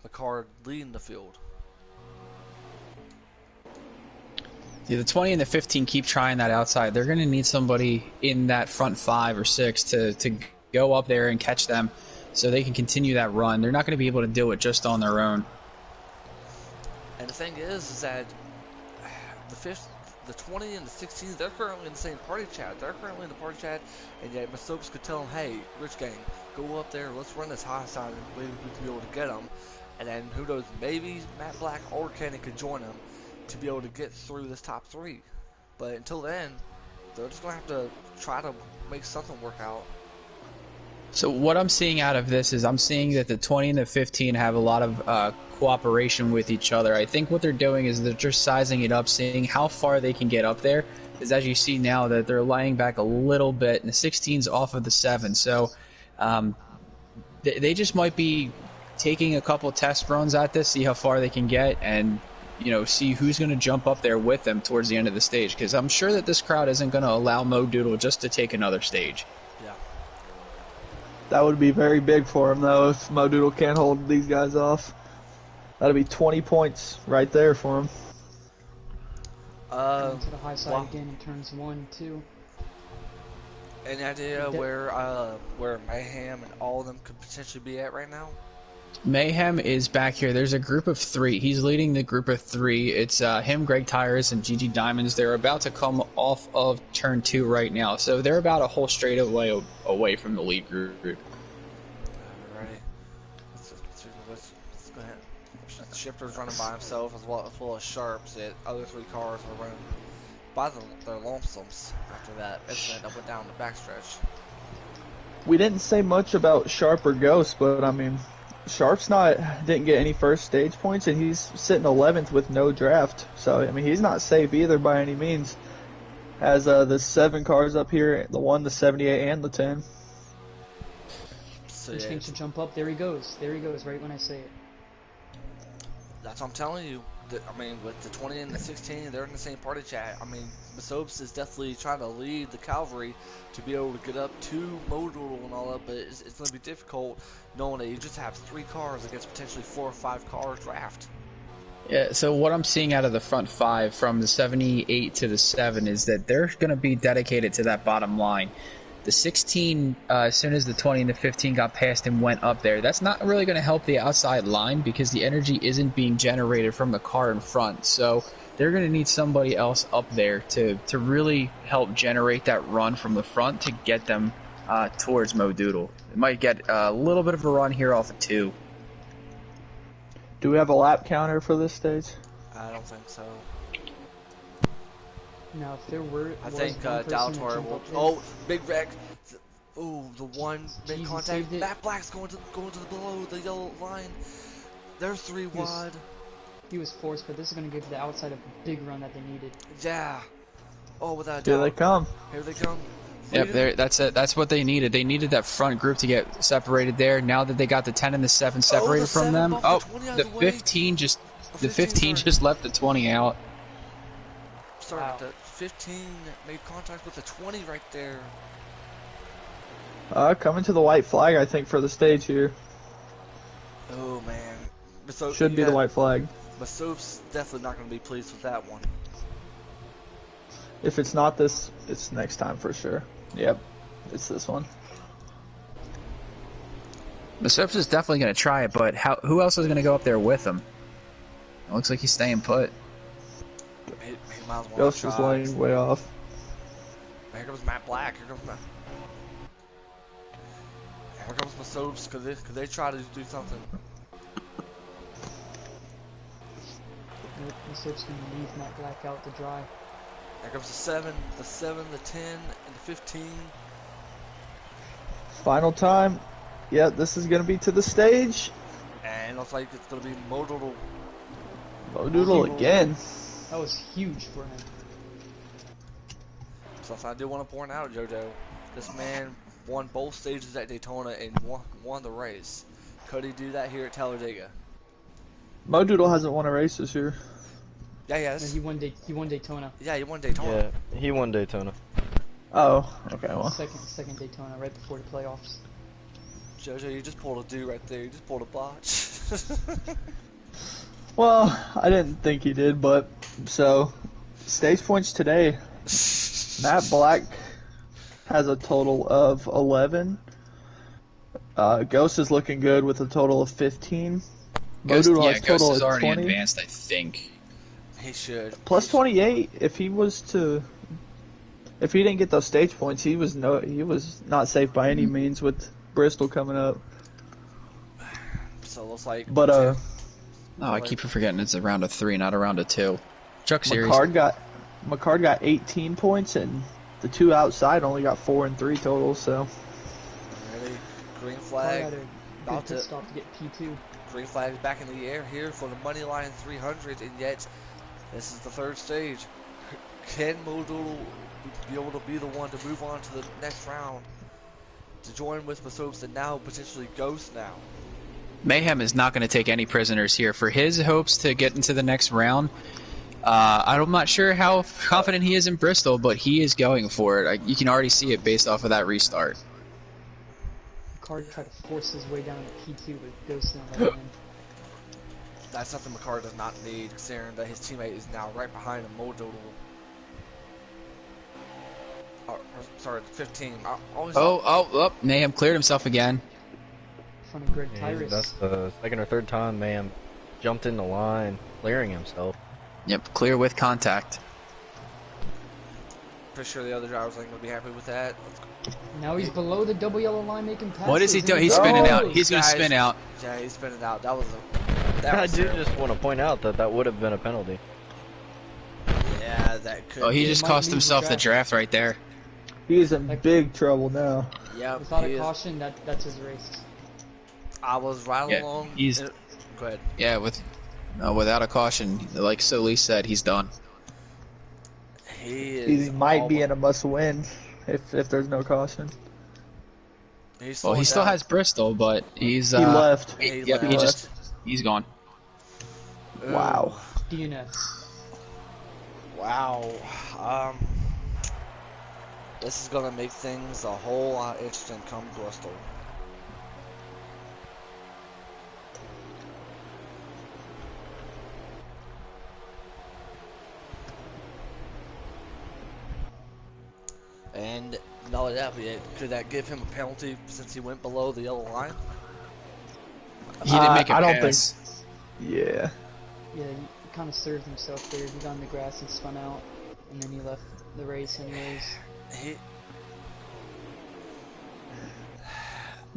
McCard leading the field. Yeah, the 20 and the 15 keep trying that outside. They're going to need somebody in that front 5 or 6 to go up there and catch them so they can continue that run. They're not going to be able to do it just on their own. And the thing is that the 20 and the 16, they're currently in the same party chat. They're currently in the party chat, and yet Masopes could tell them, hey, Rich Gang, go up there, let's run this high sign, and maybe we can be able to get them. And then, who knows, maybe Matt Black or Kenny could join them to be able to get through this top 3. But until then, they're just going to have to try to make something work out. So what I'm seeing out of this is I'm seeing that the 20 and the 15 have a lot of cooperation with each other. I think what they're doing is they're just sizing it up, seeing how far they can get up there. Because as you see now that they're laying back a little bit, and the 16's off of the 7. So they just might be taking a couple test runs at this, see how far they can get, and see who's going to jump up there with them towards the end of the stage. Because I'm sure that this crowd isn't going to allow Mo Doodle just to take another stage. Yeah. That would be very big for him, though, if Mo Doodle can't hold these guys off. That'll be 20 points right there for him. To the high side again in turns 1, 2. Any idea where Mayhem and all of them could potentially be at right now? Mayhem is back here. There's a group of 3. He's leading the group of 3. It's him, Greg Tires, and GG Diamonds. They're about to come off of turn 2 right now. So they're about a whole straight away from the lead group. Alrighty. Let's go ahead. Shifter's running by himself as well as Sharps. The other 3 cars are running by their lonesomes after that incident that went down the backstretch. We didn't say much about Sharp or Ghost, but I mean, Sharp's didn't get any first stage points, and he's sitting 11th with no draft. So I mean, he's not safe either by any means. Has the 7 cars up here, the 1, the 78, and the 10. So Rich King should jump up. There he goes. There he goes. Right when I say it. That's what I'm telling you. I mean, with the 20 and the 16, they're in the same party chat. I mean, Masopes is definitely trying to lead the cavalry to be able to get up to Modoodle and all that, but it's going to be difficult knowing that you just have 3 cars against potentially 4 or 5 car draft. Yeah, so what I'm seeing out of the front 5 from the 78 to the 7 is that they're going to be dedicated to that bottom line. The 16, as soon as the 20 and the 15 got past and went up there, that's not really going to help the outside line because the energy isn't being generated from the car in front. So they're going to need somebody else up there to really help generate that run from the front to get them towards Mo Doodle. It might get a little bit of a run here off of 2. Do we have a lap counter for this stage? I don't think so. Now, if there were, I think Daltor will. Oh, big wreck. Ooh, the one mid contact. Matt Black's going to the below the yellow line. They're 3 wide. He was forced, but this is going to give the outside a big run that they needed. Yeah. Oh, without a doubt. Here they come. Here they come. Yep, that's it. That's what they needed. They needed that front group to get separated there. Now that they got the 10 and the 7 separated from them, the 15 just left the 20 out. Sorry, wow. The 15 made contact with the 20 right there. Coming to the white flag, I think, for the stage here. Oh man, so should be the white flag. Masop's definitely not going to be pleased with that one. If it's not this, it's next time for sure. Yep, it's this one. Masop's is definitely going to try it, but who else is going to go up there with him? It looks like he's staying put. He might as well Ghost is laying way off. Here comes Matt Black. Here comes Masop's. Could they try to do something? Masop's going to leave Matt Black out to dry. Here comes the 7, the 10, and the 15. Final time. Yep, this is going to be to the stage. And it looks like it's going to be Modoodle. Mo Doodle again. That was huge for him. Something I do want to point out, JoJo. This man won both stages at Daytona and won the race. Could he do that here at Talladega? Mo Doodle hasn't won a race this year. Yeah, No, yes. he won Daytona. Yeah, he won Daytona. Yeah, he won Daytona. Oh, okay, well. Second Daytona, right before the playoffs. JoJo, you just pulled a do right there. You just pulled a botch. Well, I didn't think he did, but so stage points today. Matt Black has a total of 11. Ghost is looking good with a total of 15. Ghost, Mo Doodle yeah, has a Ghost total is of already 20. advanced, I think. He should. Plus 28. If he didn't get those stage points, he was not safe by any means with Bristol coming up. So it looks like. But Oh, I keep forgetting it's a round of 3, not a round of 2. Truck series. McCard got 18 points, and the two outside only got 4 and 3 total. So Ready? Green I flag. had a About good pit to. stop to get P2. Green flag back in the air here for the money line 300, and yet this is the third stage. Can Mo Doodle be able to be the one to move on to the next round to join with Masopes and now potentially Ghost now? Mayhem is not going to take any prisoners here. For his hopes to get into the next round, I'm not sure how confident he is in Bristol, but he is going for it. You can already see it based off of that restart. McCart tried to force his way down to P2, but Ghost not letting him. That's something McCart does not need, considering that his teammate is now right behind him, Mo Doodle. Sorry, 15. Mayhem cleared himself again. In front of Greg Yeah, Tyrus. that's the second or third time Mayhem jumped in the line, clearing himself. Yep, clear with contact. Pretty sure the other drivers ain't gonna be happy with that. Now he's below the double yellow line making passes. What is he and doing? He's spinning out. He's going to Guys. spin out. Yeah, he's spinning out. That was I do terrible. just want to point out that would have been a penalty. Yeah, that could. Oh, he be. just might cost leave the himself the draft. draft right there. he is in big trouble now. Yep, Without he a is. caution, that's his race. I was right Yeah, along. he's- Go ahead. Yeah, without a caution, like Solis said, he's done. He is. He might be in a must-win if there's no caution. Well, he still has Bristol, but he's He left. He Yep, left. he's gone. Wow. DNS. Wow. This is gonna make things a whole lot interesting come Bristol. And not only that, but could that give him a penalty since he went below the yellow line? He didn't make a I don't pass. Yeah. Yeah, he kind of served himself there. He got on the grass and spun out, and then he left the race anyways. He,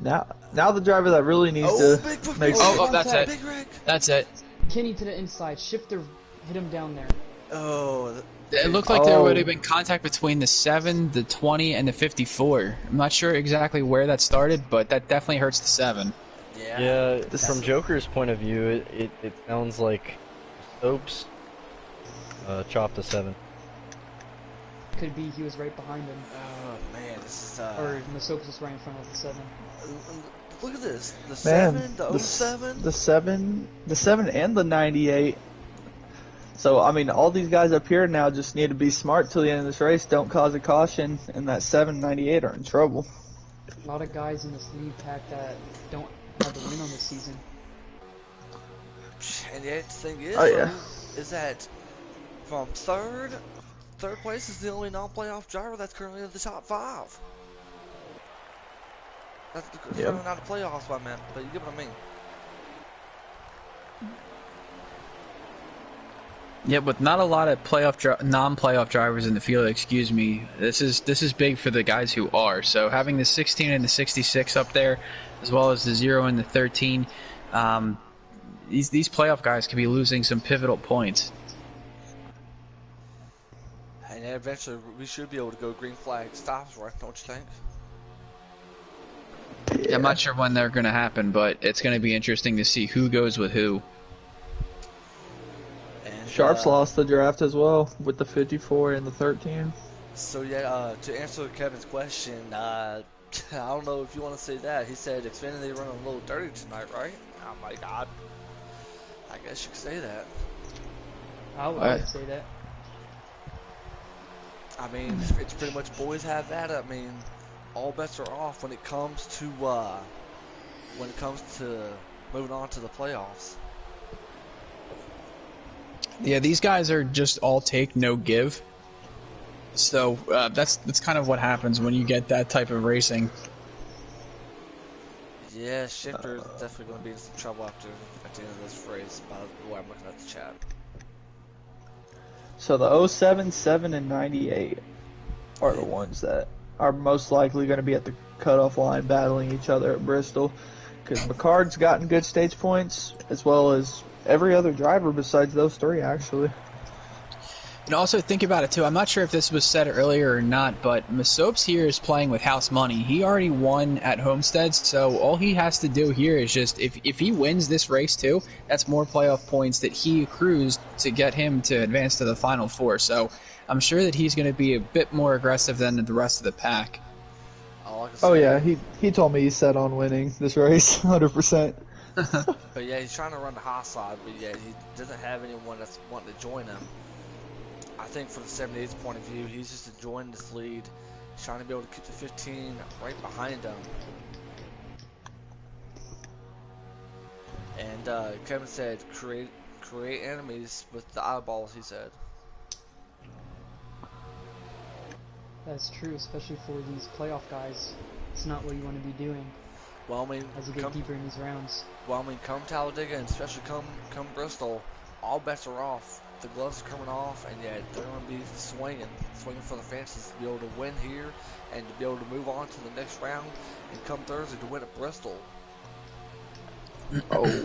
Now the driver that really needs oh, to big foot, make Oh, that's it. Big Rick. That's it. Kenny to the inside. Shifter hit him down there. Oh, It looked like there Oh. would have been contact between the 7, the 20, and the 54. I'm not sure exactly where that started, but that definitely hurts the 7. yeah. Yeah, This from is- Joker's point of view, it sounds like Soaps chopped a 7. Could be he was right behind him, Oh man, this is or Masopus was right in front of the 7. Look at this. The Man, 7, the 07. the 7 and the 98. So I mean, all these guys up here now just need to be smart till the end of this race. Don't cause a caution, and that 798 are in trouble. A lot of guys in this lead pack that don't have a win on this season. And yet, the thing is, Oh, yeah. is that from third place is the only non-playoff driver that's currently in the top 5. That's currently not a playoffs by man, but you get what I mean. Yeah, with not a lot of non-playoff drivers in the field, excuse me. This is big for the guys who are. So having the 16 and the 66 up there, as well as the 0 and the 13, these playoff guys could be losing some pivotal points. And then eventually, we should be able to go green flag stops, right? Don't you think? I'm not sure when they're going to happen, but it's going to be interesting to see who goes with who. Sharps lost the draft as well with the 54 and the 13. So yeah, to answer Kevin's question, I don't know if you want to say that. He said Xfinity running a little dirty tonight, right? I'm like, I guess you could say that. I would say that. I mean, it's pretty much boys have at it. I mean, all bets are off when it comes to moving on to the playoffs. Yeah, these guys are just all take, no give. So that's kind of what happens when you get that type of racing. Yeah, Shifter is definitely going to be in some trouble at the end of this race, by the way I'm looking at the chat. So the 07, 7, and 98 are the ones that are most likely going to be at the cutoff line battling each other at Bristol. Because McCard's gotten good stage points, as well as every other driver besides those three, actually. And also think about it too. I'm not sure if this was said earlier or not, but Masopes here is playing with house money. He already won at Homestead, so all he has to do here is just if he wins this race too, that's more playoff points that he accrues to get him to advance to the Final Four. So I'm sure that he's going to be a bit more aggressive than the rest of the pack. Oh yeah, he told me he's set on winning this race, 100%. But yeah, he's trying to run the hot side, but yeah, he doesn't have anyone that's wanting to join him. I think from the 78's point of view, he's just enjoying this lead. He's trying to be able to keep the 15 right behind him. And Kevin said, create enemies with the eyeballs, he said. That's true, especially for these playoff guys. It's not what you want to be doing. Well, I mean, as you get deeper in these rounds. Well, I mean, come Talladega and especially come Bristol, all bets are off. The gloves are coming off, and yeah, they're going to be swinging for the fences to be able to win here and to be able to move on to the next round and come Thursday to win at Bristol. Oh,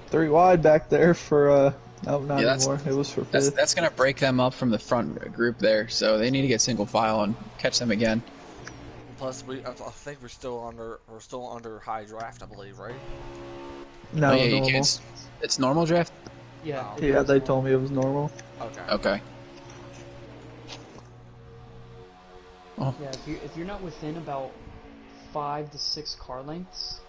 3 wide back there for no, not anymore. It was for 5th. That's going to break them up from the front group there, so they need to get single file and catch them again. Plus, I think we're still under high draft, I believe, right? No, oh, yeah, normal. It's normal draft. Yeah. Yeah, they told me it was normal. Okay. Oh. Yeah, if you're not within about 5 to 6 car lengths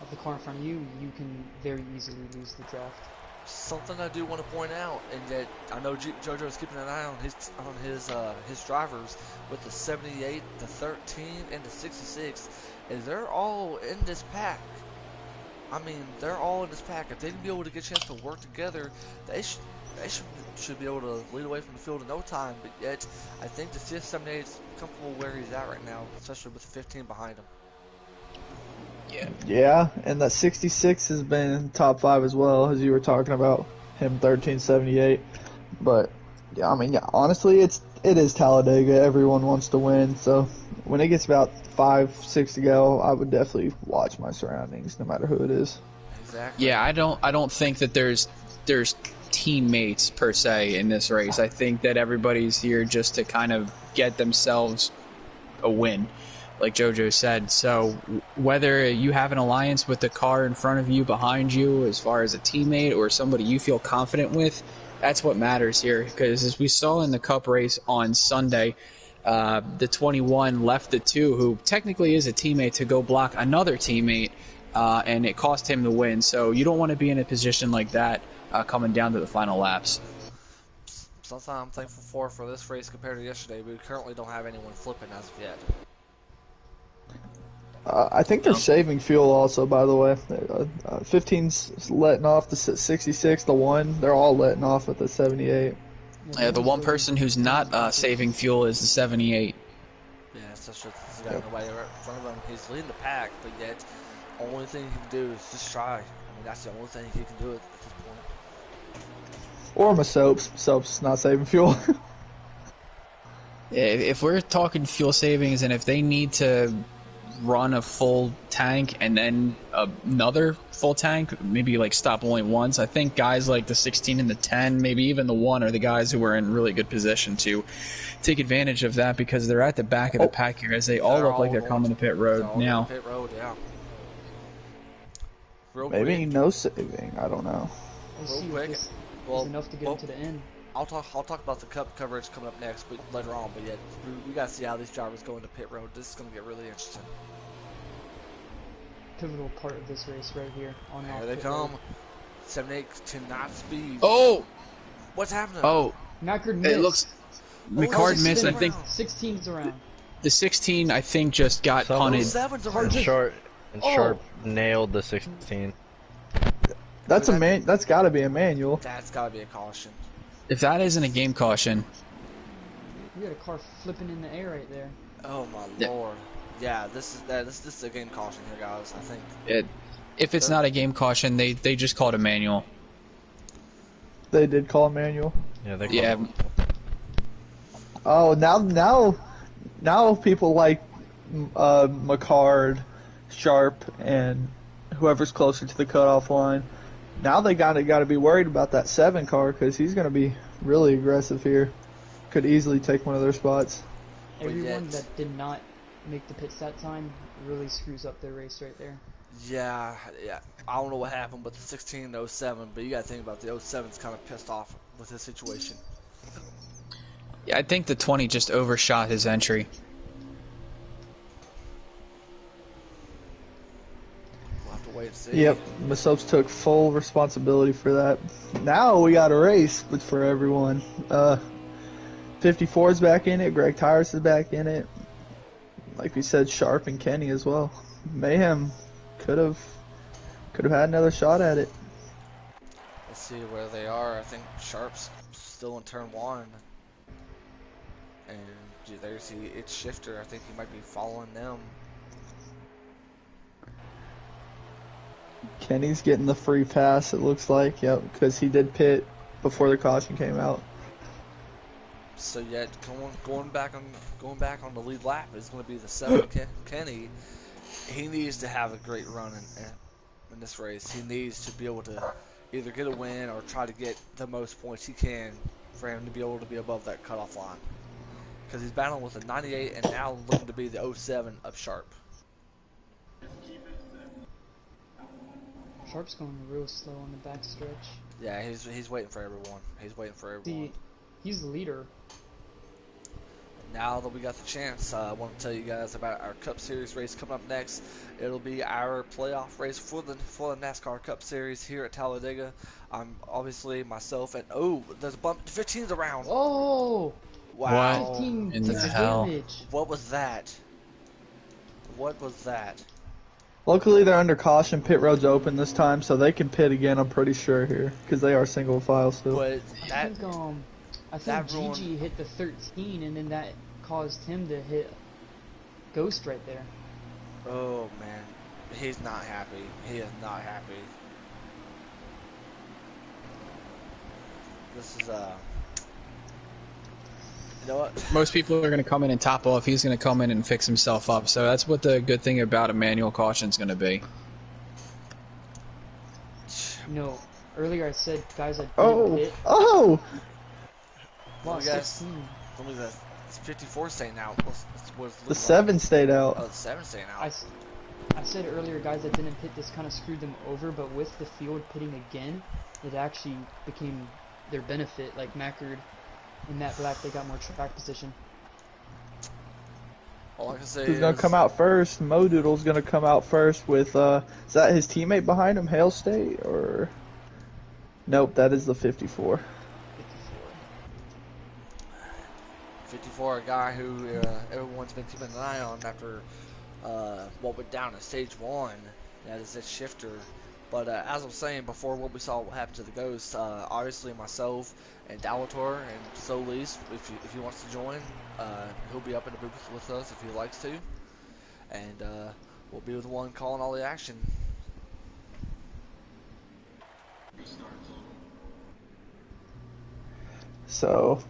of the car in front of you, you can very easily lose the draft. Something I do want to point out, and that I know JoJo is keeping an eye on his drivers with the 78, the 13, and the 66, is they're all in this pack. I mean, they're all in this pack. If they can be able to get a chance to work together, they should be able to lead away from the field in no time. But yet, I think the 78 is comfortable where he's at right now, especially with the 15 behind him. Yeah, and that 66 has been in top 5 as well, as you were talking about him 1378. But yeah, I mean, yeah, honestly, it is Talladega. Everyone wants to win, so when it gets about 5-6 to go, I would definitely watch my surroundings, no matter who it is. Exactly. Yeah, I don't think that there's teammates per se in this race. I think that everybody's here just to kind of get themselves a win, like JoJo said. So whether you have an alliance with the car in front of you, behind you, as far as a teammate or somebody you feel confident with, that's what matters here. Because as we saw in the Cup race on Sunday, the 21 left the 2, who technically is a teammate, to go block another teammate, and it cost him the win. So you don't want to be in a position like that coming down to the final laps. Something I'm thankful for this race compared to yesterday. We currently don't have anyone flipping as of yet. I think they're saving fuel also, by the way. 15's letting off the 66, the 1. They're all letting off at the 78. Yeah, the one person who's not saving fuel is the 78. Yeah, it's just he's got nobody right in front of him. He's leading the pack, but yet only thing he can do is just try. I mean, that's the only thing he can do at this point. Or my soap's not saving fuel. Yeah, if we're talking fuel savings, and if they need to run a full tank and then another full tank, maybe like stop only once, I think guys like the 16 and the 10, maybe even the 1, are the guys who are in really good position to take advantage of that, because they're at the back of the pack here, as they all look like they're coming to pit road now. Pit road, yeah. Maybe no saving, I don't know. Real quick, is Well, enough to get well, him to the end. I'll talk about the Cup coverage coming up next, but later on. But yeah, we gotta see how these drivers go into pit road. This is gonna get really interesting. Pivotal part of this race right here on and Here off they pit come. road. 78 to not speed. Oh, What's happening? oh, Mackard it missed. looks. Oh, Ricard sixteen missed. I around. think 16's around. the 16, I think, just got Some- punted. 07's Car around. just- Sharp nailed the 16. That's That's got to be a manual. That's gotta be a caution. If that isn't a game caution, We got a car flipping in the air right there. Oh my Yeah. lord. Yeah, this is a game caution here, guys. I think. if it's not a game caution, they just call it a manual. They did call a manual. Yeah, they Yeah. called Oh, now people like McCard, Sharp, and whoever's closer to the cutoff line. Now they got to be worried about that 7 car because he's going to be really aggressive here. Could easily take one of their spots. But Everyone yet- that did not make the pit stop time really screws up their race right there. Yeah. I don't know what happened with the 16 and 07, but you gotta think about the 07's kind of pissed off with this situation. Yeah, I think the 20 just overshot his entry. We'll have to wait and see. Yep, Masopes took full responsibility for that. Now we got a race for everyone. 54 is back in it. Greg Tyrus is back in it. Like we said, Sharp and Kenny as well. Mayhem could have had another shot at it. Let's see where they are. I think Sharp's still in turn 1. And there's it's Shifter. I think he might be following them. Kenny's getting the free pass, it looks like. Yep, because he did pit before the caution came out. So yet going back on the lead lap is going to be the 7 Kenny. He needs to have a great run in this race. He needs to be able to either get a win or try to get the most points he can for him to be able to be above that cutoff line. Because he's battling with a 98 and now looking to be the 07 of Sharp. Sharp's going real slow on the backstretch. Yeah, he's waiting for everyone. He's waiting for everyone. He's the leader. Now that we got the chance, I want to tell you guys about our Cup Series race coming up next. It'll be our playoff race for the NASCAR Cup Series here at Talladega. I'm obviously myself and there's a bump. 15's around. Oh! Wow. 15 in took the the hell? damage. What was that? What was that? Luckily, they're under caution. Pit road's open this time, so they can pit again, I'm pretty sure, here. Because they are single file still. But I that think that Gigi ruined- hit the 13, and then that caused him to hit Ghost right there. oh man, he's not happy. He is not happy. This is you know what? Most people are going to come in and top off. He's going to come in and fix himself up. So that's what the good thing about a manual caution is going to be. No, earlier I said guys that didn't Oh! hit Oh! lost guys. 16. Only the 54 staying out. The 7 stayed out. Oh, the 7 staying I out. said earlier guys that didn't pit, this kind of screwed them over, but with the field pitting again, it actually became their benefit. Like Mackard and Matt Black, they got more track position. All I can say Who's is gonna come out first? Mo Doodle's gonna come out first with is that his teammate behind him, Hale State, or nope, that is the 54. 54, a guy who everyone's been keeping an eye on after what went down in stage 1. That is that Shifter. But as I was saying before, what we saw what happened to the Ghost, obviously myself and Dalator and Solis, if he wants to join, he'll be up in the booth with us if he likes to. And we'll be the one calling all the action. So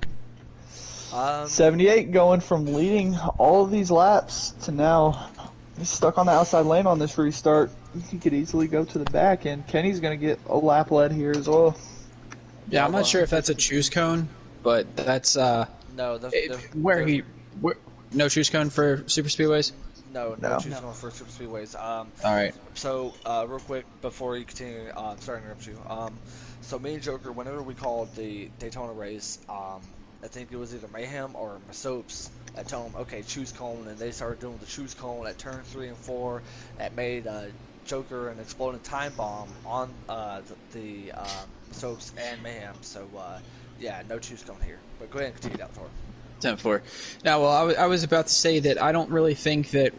Um, 78 going from leading all of these laps to now he's stuck on the outside lane on this restart. He could easily go to the back, and Kenny's gonna get a lap lead here as well. Yeah, I'm not sure if that's a choose cone, but that's no, no choose cone for super speedways. No No. choosing No. on first trip speedways. All right. So, real quick before you continue, sorry to interrupt you. So me and Joker, whenever we called the Daytona race, I think it was either Mayhem or Masopes that told them, okay, choose cone, and they started doing the choose cone at turn 3 and 4. That made Joker an exploding time bomb on the Masopes and Mayhem. So, yeah, no choose cone here. But go ahead and continue that, Thor. 10-4. Now, well, I was about to say that I don't really think that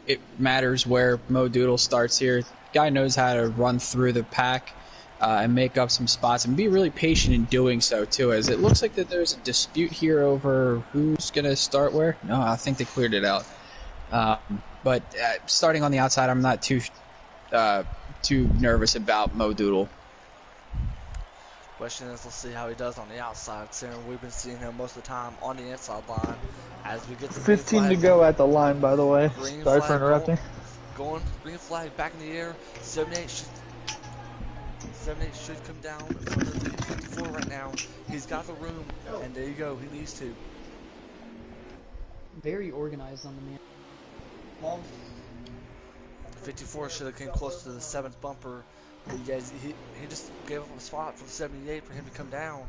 it matters where Mo Doodle starts here. Guy knows how to run through the pack and make up some spots and be really patient in doing so, too, as it looks like that there's a dispute here over who's going to start where. No, I think they cleared it out. But starting on the outside, I'm not too nervous about Mo Doodle. Question is, let's see how he does on the outside. Considering we've been seeing him most of the time on the inside line. As we get the green 15 to flag, go at the line, by the way. green Sorry for flag interrupting. green flag back in the air. 78 should come down in front of the 54 right now. He's got the room, and there you go. He needs to. Very organized on the man. 54 should have came close to the 7th bumper. But he just gave up a spot for the 78 for him to come down.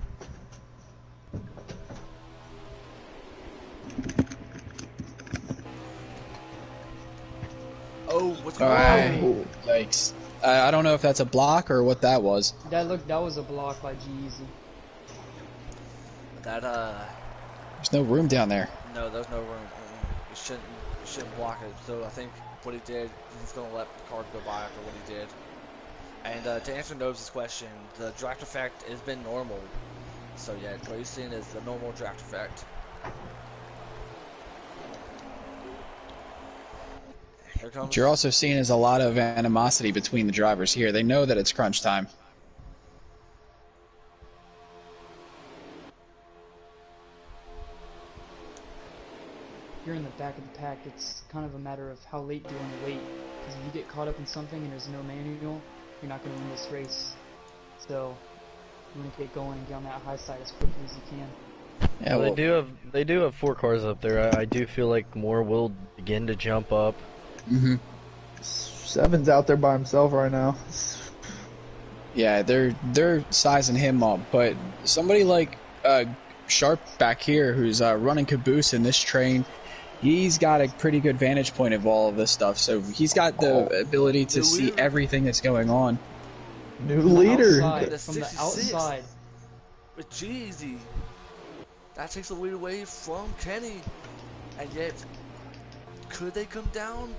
Oh, what's going on? Oh. Yikes. I don't know if that's a block or what that was. That was a block by G-Eazy. That There's no room down there. no, there's no room. You shouldn't block it. So I think what he did, he's gonna let the card go by after what he did. And to answer Noves' question, the draft effect has been normal. So yeah, what you're seeing is the normal draft effect. Here comes. What you're also seeing is a lot of animosity between the drivers here. They know that it's crunch time. If you're in the back of the pack, it's kind of a matter of how late do you want to wait. Because if you get caught up in something and there's no manual, you're not going to win this race. So you want to get going and get on that high side as quickly as you can. Yeah, Well, well, they do have 4 cars up there. I do feel like more will begin to jump up. mhm. Seven's out there by himself right now. Yeah, they're sizing him up, but somebody like Sharp back here, who's running caboose in this train, he's got a pretty good vantage point of all of this stuff. So he's got the ability to see everything that's going on. New leader. Outside, from the 66. outside. But Jeezy, that takes the lead away from Kenny, and yet could they come down?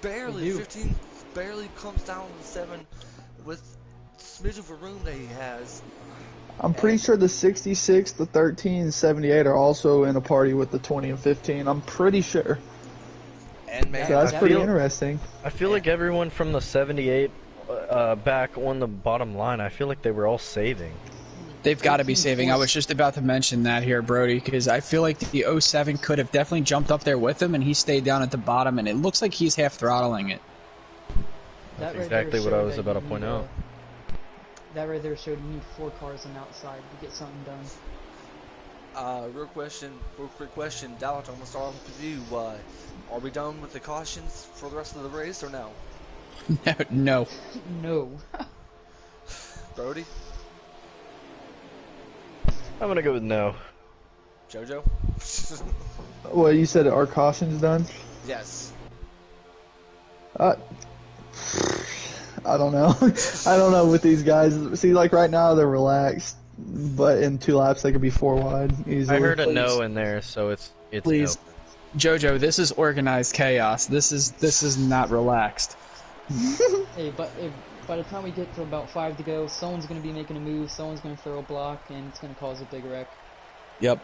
Barely. They do. 15 barely comes down to 7 with smidge of a room that he has. I'm pretty sure the 66, the 13, and 78 are also in a party with the 20 and 15. I'm pretty sure. And man, So that's I pretty feel- interesting. I feel like everyone from the 78 back on the bottom line, I feel like they were all saving. They've got to be saving. I was just about to mention that here, Brody, because I feel like the 07 could have definitely jumped up there with him, and he stayed down at the bottom, and it looks like he's half throttling it. That's That right exactly there what I showed was that about to you point need, out. That right there showed you need 4 cars on the outside to get something done. real quick question, Dallas, I'm gonna start off with you. Are we done with the cautions for the rest of the race or no? No. No. Brody, I'm gonna go with no. JoJo. Well, you said our caution's done? Yes. I don't know. I don't know with these guys. See, like right now they're relaxed, but in 2 laps they could be 4 wide easily. I heard a no in there, so it's Please. no. Jojo, this is organized chaos. This is not relaxed. Hey, but by the time we get to about 5 to go, someone's going to be making a move, someone's going to throw a block, and it's going to cause a big wreck. Yep.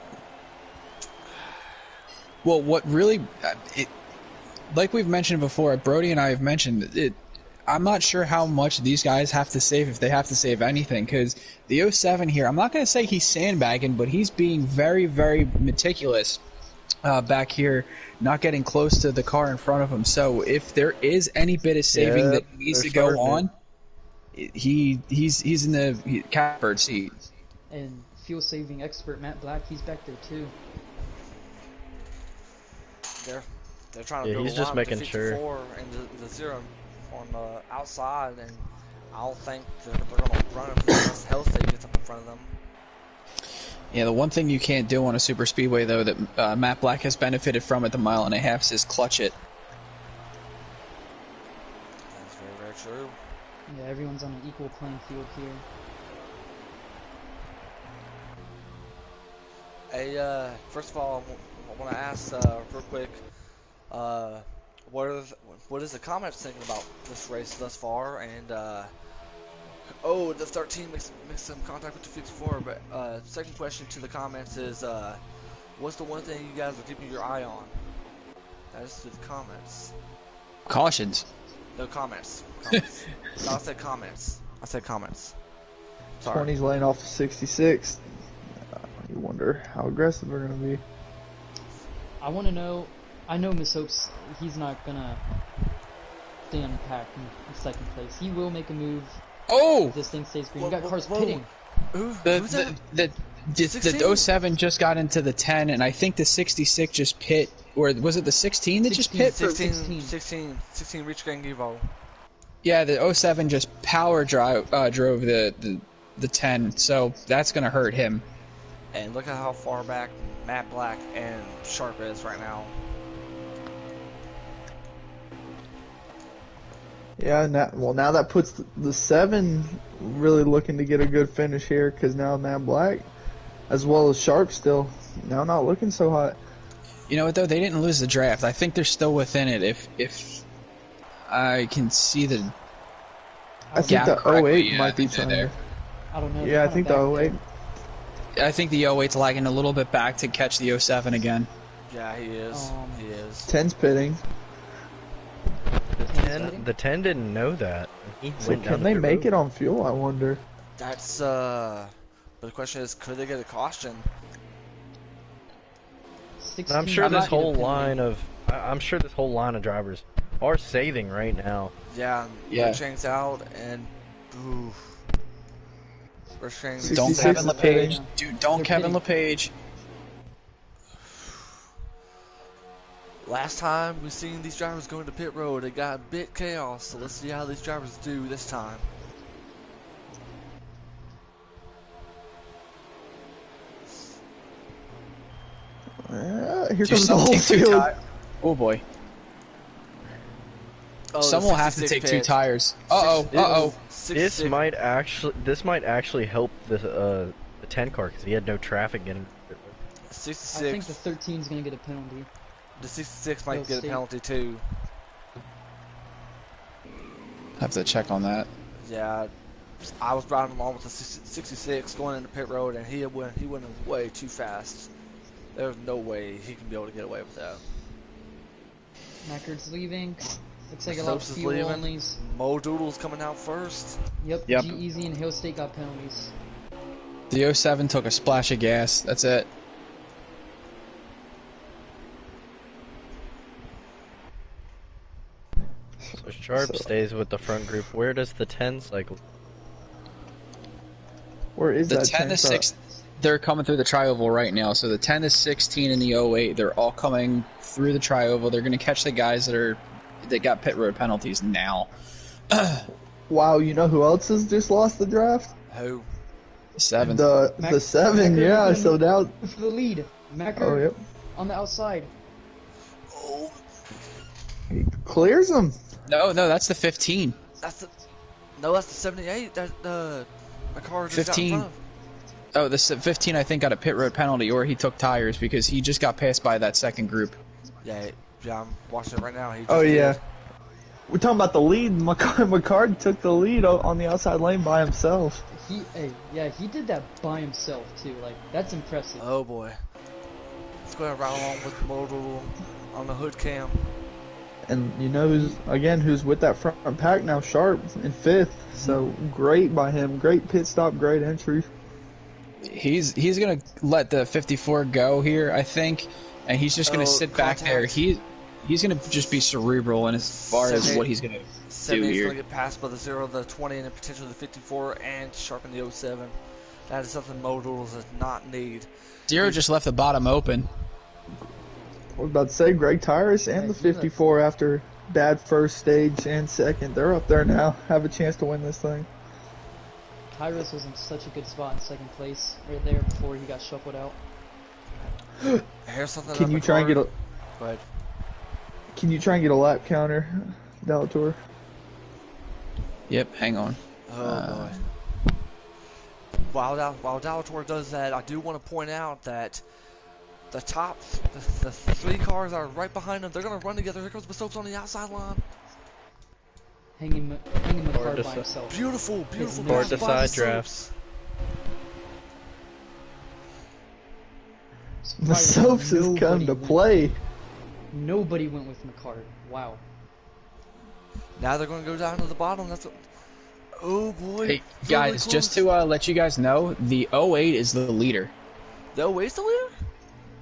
Well, what really, like we've mentioned before, Brody and I have mentioned it. I'm not sure how much these guys have to save, if they have to save anything, because the 07 here, I'm not going to say he's sandbagging, but he's being very, very meticulous back here, not getting close to the car in front of him. So if there is any bit of saving Yep, that needs to they're go starting on, he's in the catbird seat. And fuel saving expert Matt Black, he's back there too. they're trying to Yeah, build a he's just line with the making sure. 54 and the 0 on the outside, and I don't think they're going to run it unless Hellstate gets up in front of them. Yeah, the one thing you can't do on a super speedway, though, that Matt Black has benefited from at the 1.5 is clutch it. That's very, very true. Yeah, everyone's on an equal playing field here. Hey, first of all, I want to ask real quick, what is the comments thinking about this race thus far? And oh, the 13 makes some contact with the 54. But second question to the comments is, what's the one thing you guys are keeping your eye on? That is to the comments. Cautions. No comments. Comments. No, I said comments. I said comments. Sorry. 20's laying off 66. You wonder how aggressive they're going to be. I want to know. I know Miss Hope's. He's not gonna stay on the pack in second place. He will make a move. Oh! If this thing stays green. You Whoa, got cars whoa. pitting. Who's that? The 07 just got into the 10, and I think the 66 just pit, or was it the 16 that just pit? 16 reach Gang Evo. Yeah, the 07 just power drove the 10, so that's gonna hurt him. And look at how far back Matt Black and Sharp is right now. Yeah, now that puts the 7 really looking to get a good finish here, because now Matt Black, as well as Sharp, still now not looking so hot. You know what, though? They didn't lose the draft. I think they're still within it. If I can see the I think gap the correctly, 08 yeah, might be I think they're trying there. I don't know. Yeah, I think the 08. I think the 08's lagging a little bit back to catch the 07 again. Yeah, he is. He is. 10's pitting. The 10 didn't know that. He So went down can the they pit make road. it on fuel, I wonder? That's but the question is, could they get a caution? 16 I'm sure might this get a whole penalty. line of I'm sure this whole line of drivers are saving right now. Yeah, Yeah. Chain's out, and ooh, Chain's Don't 66 Kevin is LePage. pitting. Dude, don't They're Kevin pitting. LePage. Last time we seen these drivers go into pit road, it got a bit chaos. So let's see how these drivers do this time. Here Do comes the whole someone take two field. tires? Oh boy. Oh, Someone will have to 66 take two pit. tires. Uh-oh. 66 This might actually help the 10 car because he had no traffic getting. I think 66. the 13 is gonna get a penalty. The 66 might He'll get a stay. penalty too. Have to check on that. Yeah, I was riding along with the 66 going into pit road, and he went way too fast. There's no way he can be able to get away with that. Mackard's leaving. Looks like a lot of Stokes is fuel leaving. onlys. Mo Doodle's coming out first. Yep. Yep. G-Easy and Hill State got penalties. The 07 took a splash of gas. That's it. So Sharp stays with the front group. Where does the 10 cycle? Where is The that 10 to 10 car? 6, they're coming through the tri-oval right now. So the 10 to 16 and the 08, they're all coming through the tri-oval. They're going to catch the guys that got pit road penalties now. Wow, you know who else has just lost the draft? Who? 7. The 7, Mackard yeah. is So now, for the lead. Mackard oh yep, on the outside. Oh, he clears them. No, that's the 15. that's the 78. That my car just got in 15. front of. Oh, the 15 I think got a pit road penalty, or he took tires because he just got passed by that second group. Yeah, I'm watching it right now. He just Oh did. yeah, we're talking about the lead. McCard took the lead on the outside lane by himself. He did that by himself too. Like that's impressive. Oh boy. Let's go ahead and ride along with Mo Doodle on the hood cam. And you know who's with that front pack now? Sharp in 5th. So great by him. Great pit stop. Great entry. He's gonna let the 54 go here, I think, and he's just gonna sit back there. Contact. He's gonna just be cerebral in as far as what he's gonna do 78 is here. going to get passed by the 0, the 20, and then potentially the 54, and sharpen the 07. That is something Mo Doodle does not need. 0 just left the bottom open. I was about to say, Greg Tyrus and Yeah, the he left. 54 after bad first stage and second. They're up there now. Have a chance to win this thing. Tyrus was in such a good spot in second place right there before he got shuffled out. Here's something Can on you the try and card. get a But Can you try and get a lap counter, Delator? Yep, hang on. oh boy. While Dalator does that, I do want to point out that the three cars are right behind them. They're gonna run together. Here comes Soaps on the outside line. Hanging the Hard car to by say. himself. Beautiful Hard pass to by side the draft. Soaps. The Surprised Soaps has nobody come to went- play. Nobody went with McCart. Wow. Now they're gonna go down to the bottom. That's what. Oh boy. Hey, It's really guys, just close. to let you guys know, the 08 is the leader. No, waste the leader.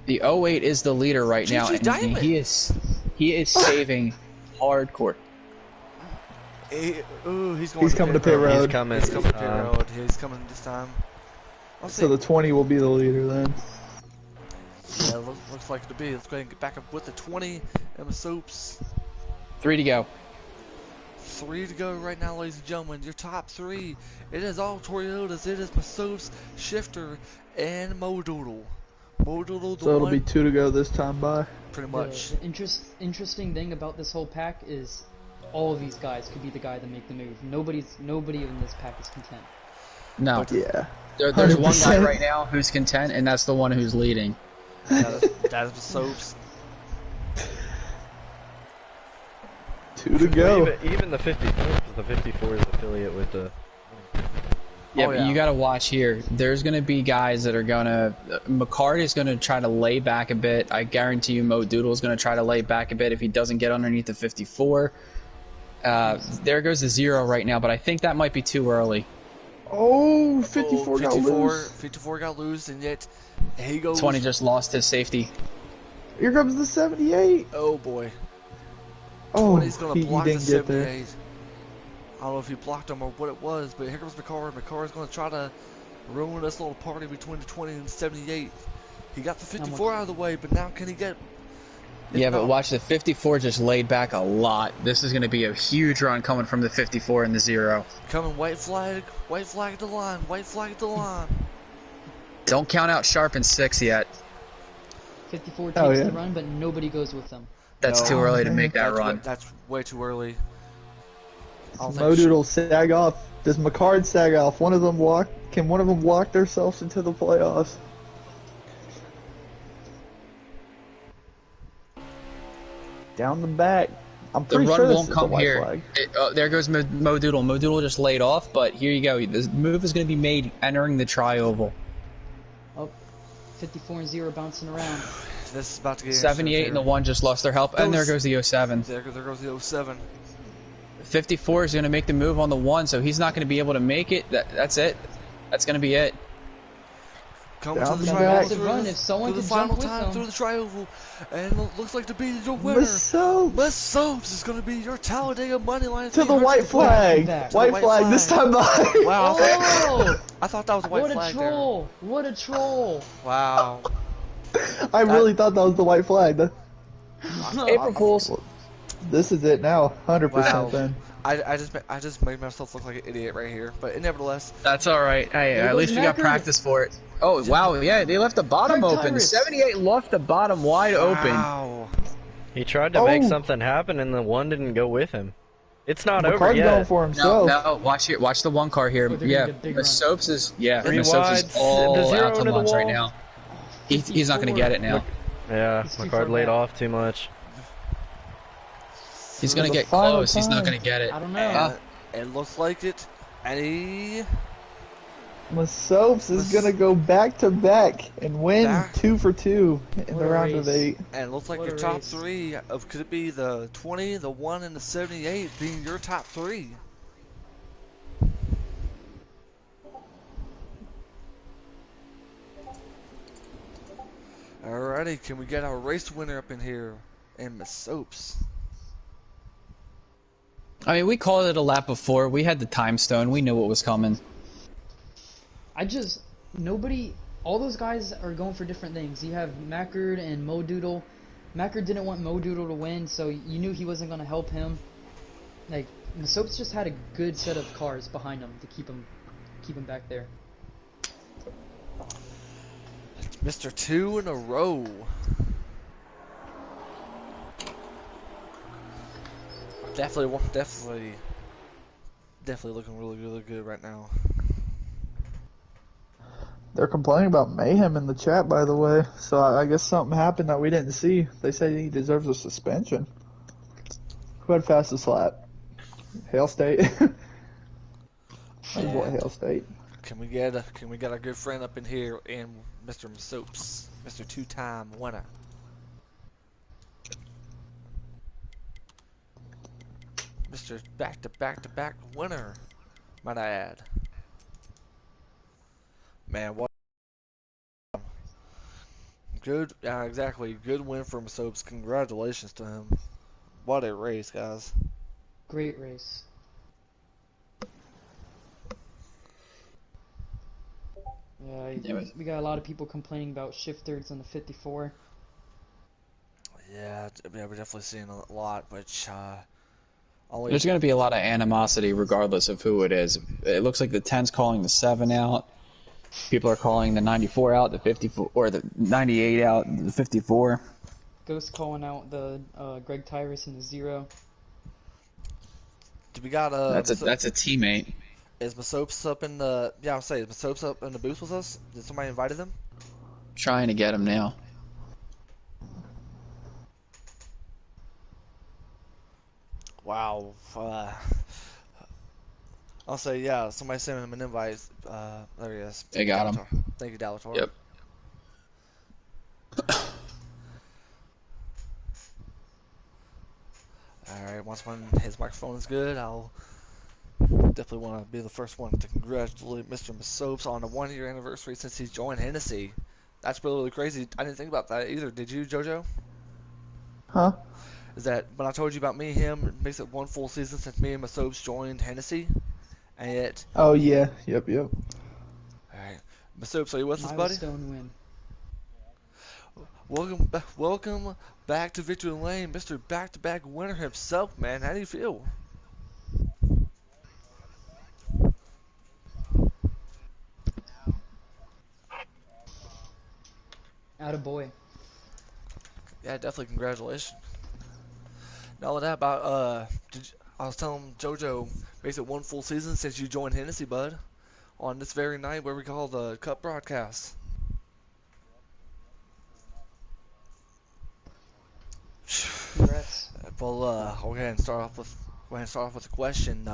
The 08 is the leader right now, GG and Diamond. he is saving hardcore. He's going. He's coming to pit road. He's coming. He's coming to pit road. He's coming this time. I'll So the 20 will be the leader then. Yeah, looks like it to be. Let's go ahead and get back up with the 20 and the Soaps. 3 to go. 3 to go right now, ladies and gentlemen. Your top 3. It is all Toyotas. It is Soaps, Shifter, and Modoodle. Modoodle, the So it'll one, be 2 to go this time by. pretty The, much. the interesting thing about this whole pack is all of these guys could be the guy that make the move. Nobody in this pack is content. No, Yeah. there's one guy 100%. right now who's content, and that's the one who's leading. That is the Soaps. 2 to go. Even the 54, because the 54 is affiliate with the. Yeah, Oh, but yeah. you gotta watch here. There's gonna be guys that are gonna. McCart is gonna try to lay back a bit. I guarantee you, Mo Doodle is gonna try to lay back a bit if he doesn't get underneath the 54. There goes the 0 right now, but I think that might be too early. Oh, 54 got 54, loose. 54 got loose, and yet he goes. 20 just lost his safety. Here comes the 78. Oh boy. Oh, 20's gonna he block the didn't get there. 78. I don't know if he blocked him or what it was, but here comes McCarr. McCarr's gonna try to ruin this little party between the 20 and 78. He got the 54 out of the way, but now can he get? Yeah, but watch, the 54 just laid back a lot. This is going to be a huge run coming from the 54 and the 0. Coming white flag at the line, white flag at the line. Don't count out Sharp and 6 yet. 54 takes Oh, yeah. the run, but nobody goes with them. That's No. too early to make that That's run. that's way too early. I don't Mo think Doodle sag off. Does McCard sag off? One of them walk. Can one of them walk themselves into the playoffs? Down the back. I'm The pretty run sure this won't is a come white here. flag. There goes Mo Doodle. Mo Doodle just laid off, but here you go. The move is going to be made entering the tri-oval. Oh, 54 and 0 bouncing around. this is about to get 78 and the 1 just lost their help, and there goes the 07. There goes the 07. 54 is going to make the move on the 1, so he's not going to be able to make it. That's it. That's going to be it. Coming Down to the the tri-oval back. through, Run, the- if someone through the could jump final with time them. through the tri-oval, and it looks like to be your winner. So Miss Soaps is going to be your Talladega money line. to the white flag. back. White White flag this flag. time by. Wow, Oh! I thought that was a white What a flag troll! What a troll! there. Wow. I really thought that was the white flag. April Fools. This is it now. 100% Wow. then. I just made myself look like an idiot right here, but nevertheless, That's all right. Hey, There at goes least we got Macker. practice for it. Oh, wow. Yeah, they left the bottom Greg open. Tyrus. 78 left the bottom wide open. wow. He tried to make Oh. something happen, and the 1 didn't go with him. It's not over McCard's going yet. for No, himself. no, watch here. Watch the 1 car here. Oh, they're Yeah, gonna get big Miss run. Soaps is Three Miss Soaps is wides, all the 0 out to into the lunch right wall. now. He's not going to get it now. Yeah, He's too far McCard laid back. off too much. He's going to the get final close. He's not time. going to get it. I don't know. And it looks like it. And he Masopes is gonna go back to back and win Back. 2 for 2 in What the a round of race. 8. and it looks like What your a top race. 3 of could it be the 20, the 1, and the 78 being your top 3. Alrighty, can we get our race winner up in here? And Miss Soaps. I mean, we called it a lap before. We had the time stone. We knew what was coming. Nobody, all those guys are going for different things. You have Mackard and Mo Doodle. Macker didn't want Modoodle to win, so you knew he wasn't going to help him. Like, Soaps just had a good set of cars behind him to keep him back there. Mr. 2 in a row. Definitely looking really, really good right now. They're complaining about Mayhem in the chat, by the way. So I guess something happened that we didn't see. They say he deserves a suspension. Who had fastest lap? Hail State. My boy And Hail State. can we get a good friend up in here and Mr. Soaps, Mr. 2-time winner. Mr. Back-to-back-to-back winner, might I add. Man, what good, exactly, good win from Soaps. Congratulations to him. What a race, guys. Great race. Yeah, We got a lot of people complaining about shifters on the 54. Yeah, we're definitely seeing a lot, which only there's going to be a lot of animosity regardless of who it is. It looks like the 10's calling the 7 out. People are calling the 94 out, the 54, or the 98 out, the 54. Ghost calling out the Greg Tyrus and the 0. do we got That's a teammate. is Masopes up in the I'll say is Masopes up in the booth with us? Did somebody invited them? Trying to get him now. Wow. I'll say somebody sent him an invite. There he is. They got him. Thank you, Dalator. Yep. Alright, once his microphone is good, I'll definitely want to be the first one to congratulate Mr. Masopes on the 1-year anniversary since he's joined Hennessy. That's really, really crazy. I didn't think about that either. Did you, JoJo? Huh? Is that when I told you about me and him, it makes it 1 full season since me and Masopes joined Hennessy? And yet, Oh yeah. Yep. alright. Masopes, are you with us, buddy? Milestone win. Welcome back to Victory Lane, Mr. Back-to-back winner himself, man. How do you feel? Attaboy. Yeah, definitely congratulations. Not only that, about I was telling JoJo, makes it 1 full season since you joined Hennessy, bud. On this very night where we call the Cup broadcast. Congrats. Well, I'll go ahead and start off with a question.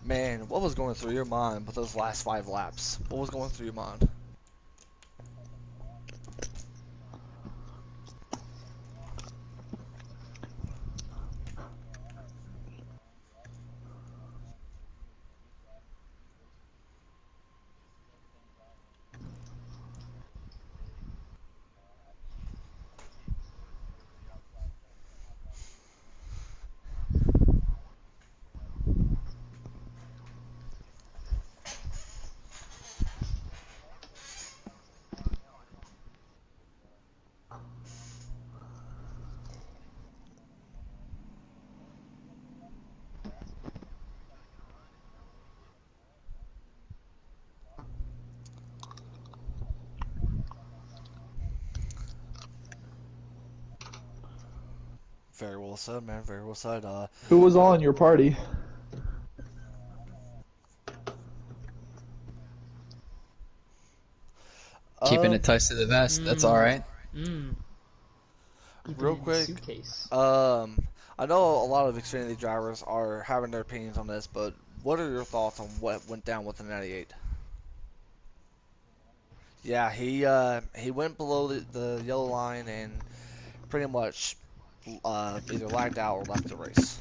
Man, what was going through your mind with those last 5 laps? What was going through your mind? Very well said, man. Very well said. Who was all in your party? Keeping um, it tight to the vest. That's all right. Mmm. Keeping real it in the quick, suitcase. I know a lot of Xfinity drivers are having their opinions on this, but what are your thoughts on what went down with the 98? Yeah, he went below the yellow line and pretty much either lagged out or left the race.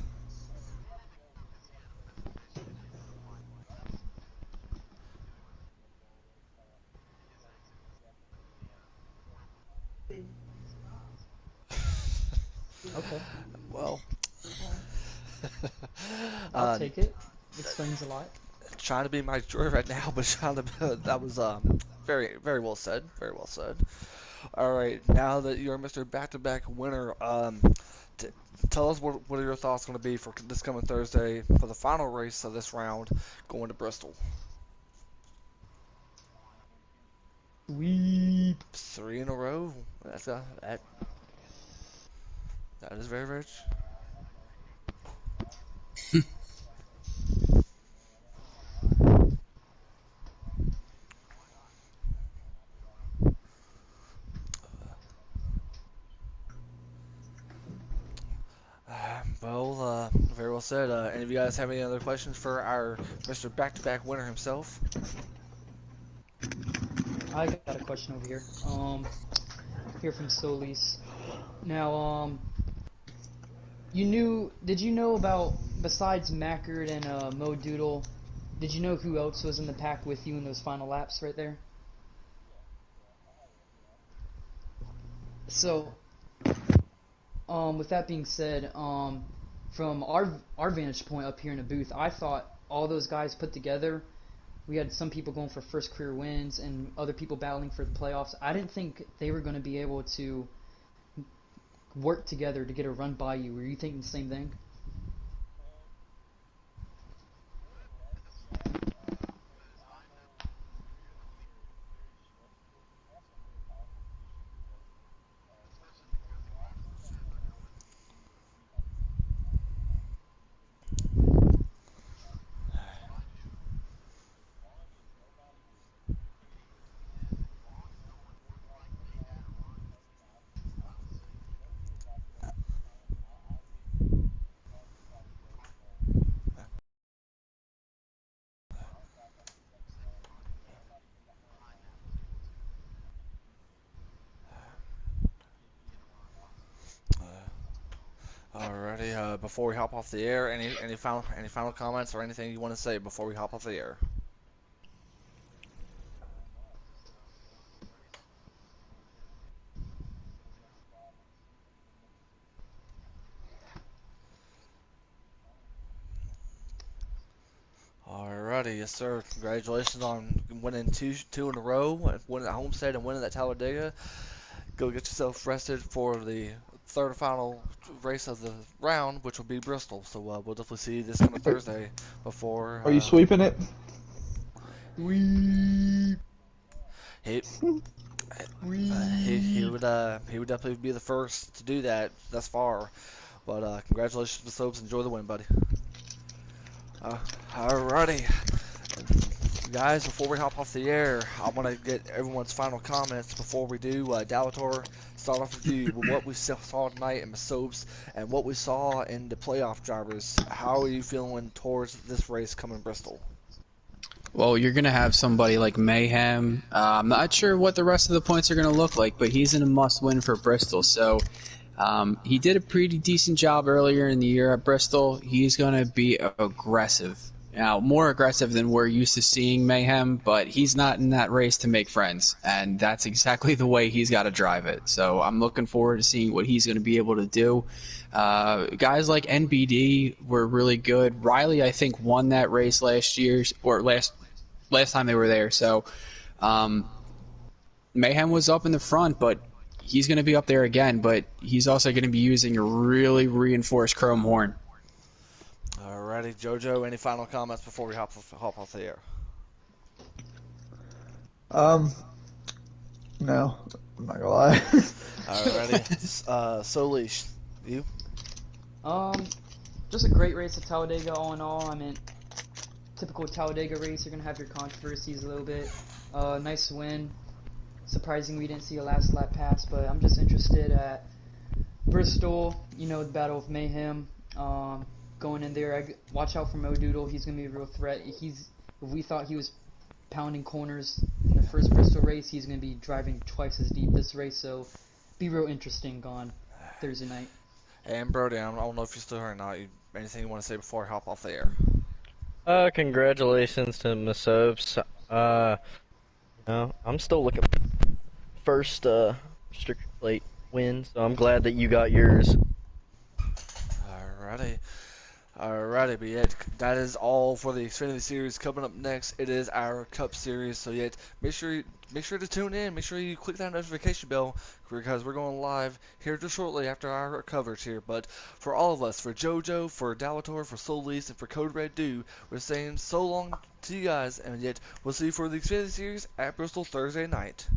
Okay. Well, I'll uh, take it. Explains a lot. trying to be Mike Joy right now, but trying to that was very well said. Very well said. All right, now that you're Mr. Back-to-back winner, t tell us what are your thoughts going to be for this coming Thursday for the final race of this round, going to Bristol. Sweep. 3 in a row. That is very rich. Well, very well said. Any of you guys have any other questions for our Mr. Back-to-back winner himself? I got a question over here. Here from Solis. Now, did you know about, besides Mackard and Mo Doodle, did you know who else was in the pack with you in those final laps right there? So, with that being said, from our vantage point up here in the booth, I thought all those guys put together, we had some people going for first career wins and other people battling for the playoffs. I didn't think they were going to be able to work together to get a run by you. Were you thinking the same thing? Alrighty. Before we hop off the air, any final comments or anything you want to say before we hop off the air? Alrighty, yes sir. Congratulations on winning two in a row, winning at Homestead and winning at Talladega. Go get yourself rested for the third and final race of the round, which will be Bristol. So we'll definitely see you this coming Are, Thursday before are you sweeping it? Sweep. he Sweep. he would definitely be the first to do that thus far. But congratulations, Miss Soaps. Enjoy the win, buddy. Uh, Alrighty. Guys, before we hop off the air, I want to get everyone's final comments before we do. Dalator, start off with you. With what we saw tonight in the soaps and what we saw in the playoff drivers, how are you feeling towards this race coming Bristol? Well, you're going to have somebody like Mayhem. I'm not sure what the rest of the points are going to look like, but he's in a must-win for Bristol. So he did a pretty decent job earlier in the year at Bristol. He's going to be aggressive. Now, more aggressive than we're used to seeing Mayhem, but he's not in that race to make friends, and that's exactly the way he's got to drive it. So I'm looking forward to seeing what he's going to be able to do. Guys like NBD were really good. Riley, I think, won that race last time they were there. So Mayhem was up in the front, but he's going to be up there again. But he's also going to be using a really reinforced chrome horn. Alrighty, Jojo. Any final comments before we hop off the air? Um, no, I'm not gonna lie. Alrighty, Solish, you? Um, just a great race at Talladega all in all. I mean, typical Talladega race, you're gonna have your controversies a little bit. Nice win. Surprising we didn't see a last lap pass, but I'm just interested at Bristol. You know, the Battle of Mayhem. Going in there, watch out for Mo Doodle. He's gonna be a real threat. If we thought he was pounding corners in the first Bristol race, he's gonna be driving twice as deep this race. So, be real interesting on Thursday night. And Brody, I don't know if you're still here or not. Anything you want to say before I hop off the air? Congratulations to Miss Soaps. I'm still looking first strict plate win, so I'm glad that you got yours. Alrighty. Alrighty, but yet that is all for the Xfinity Series. Coming up next, it is our Cup Series. So yet, make sure make sure to tune in. Make sure you click that notification bell because we're going live here just shortly after our coverage here. But for all of us, for JoJo, for Dalator, for Solis, and for Code Red Do, we're saying so long to you guys, and yet we'll see you for the Xfinity Series at Bristol Thursday night.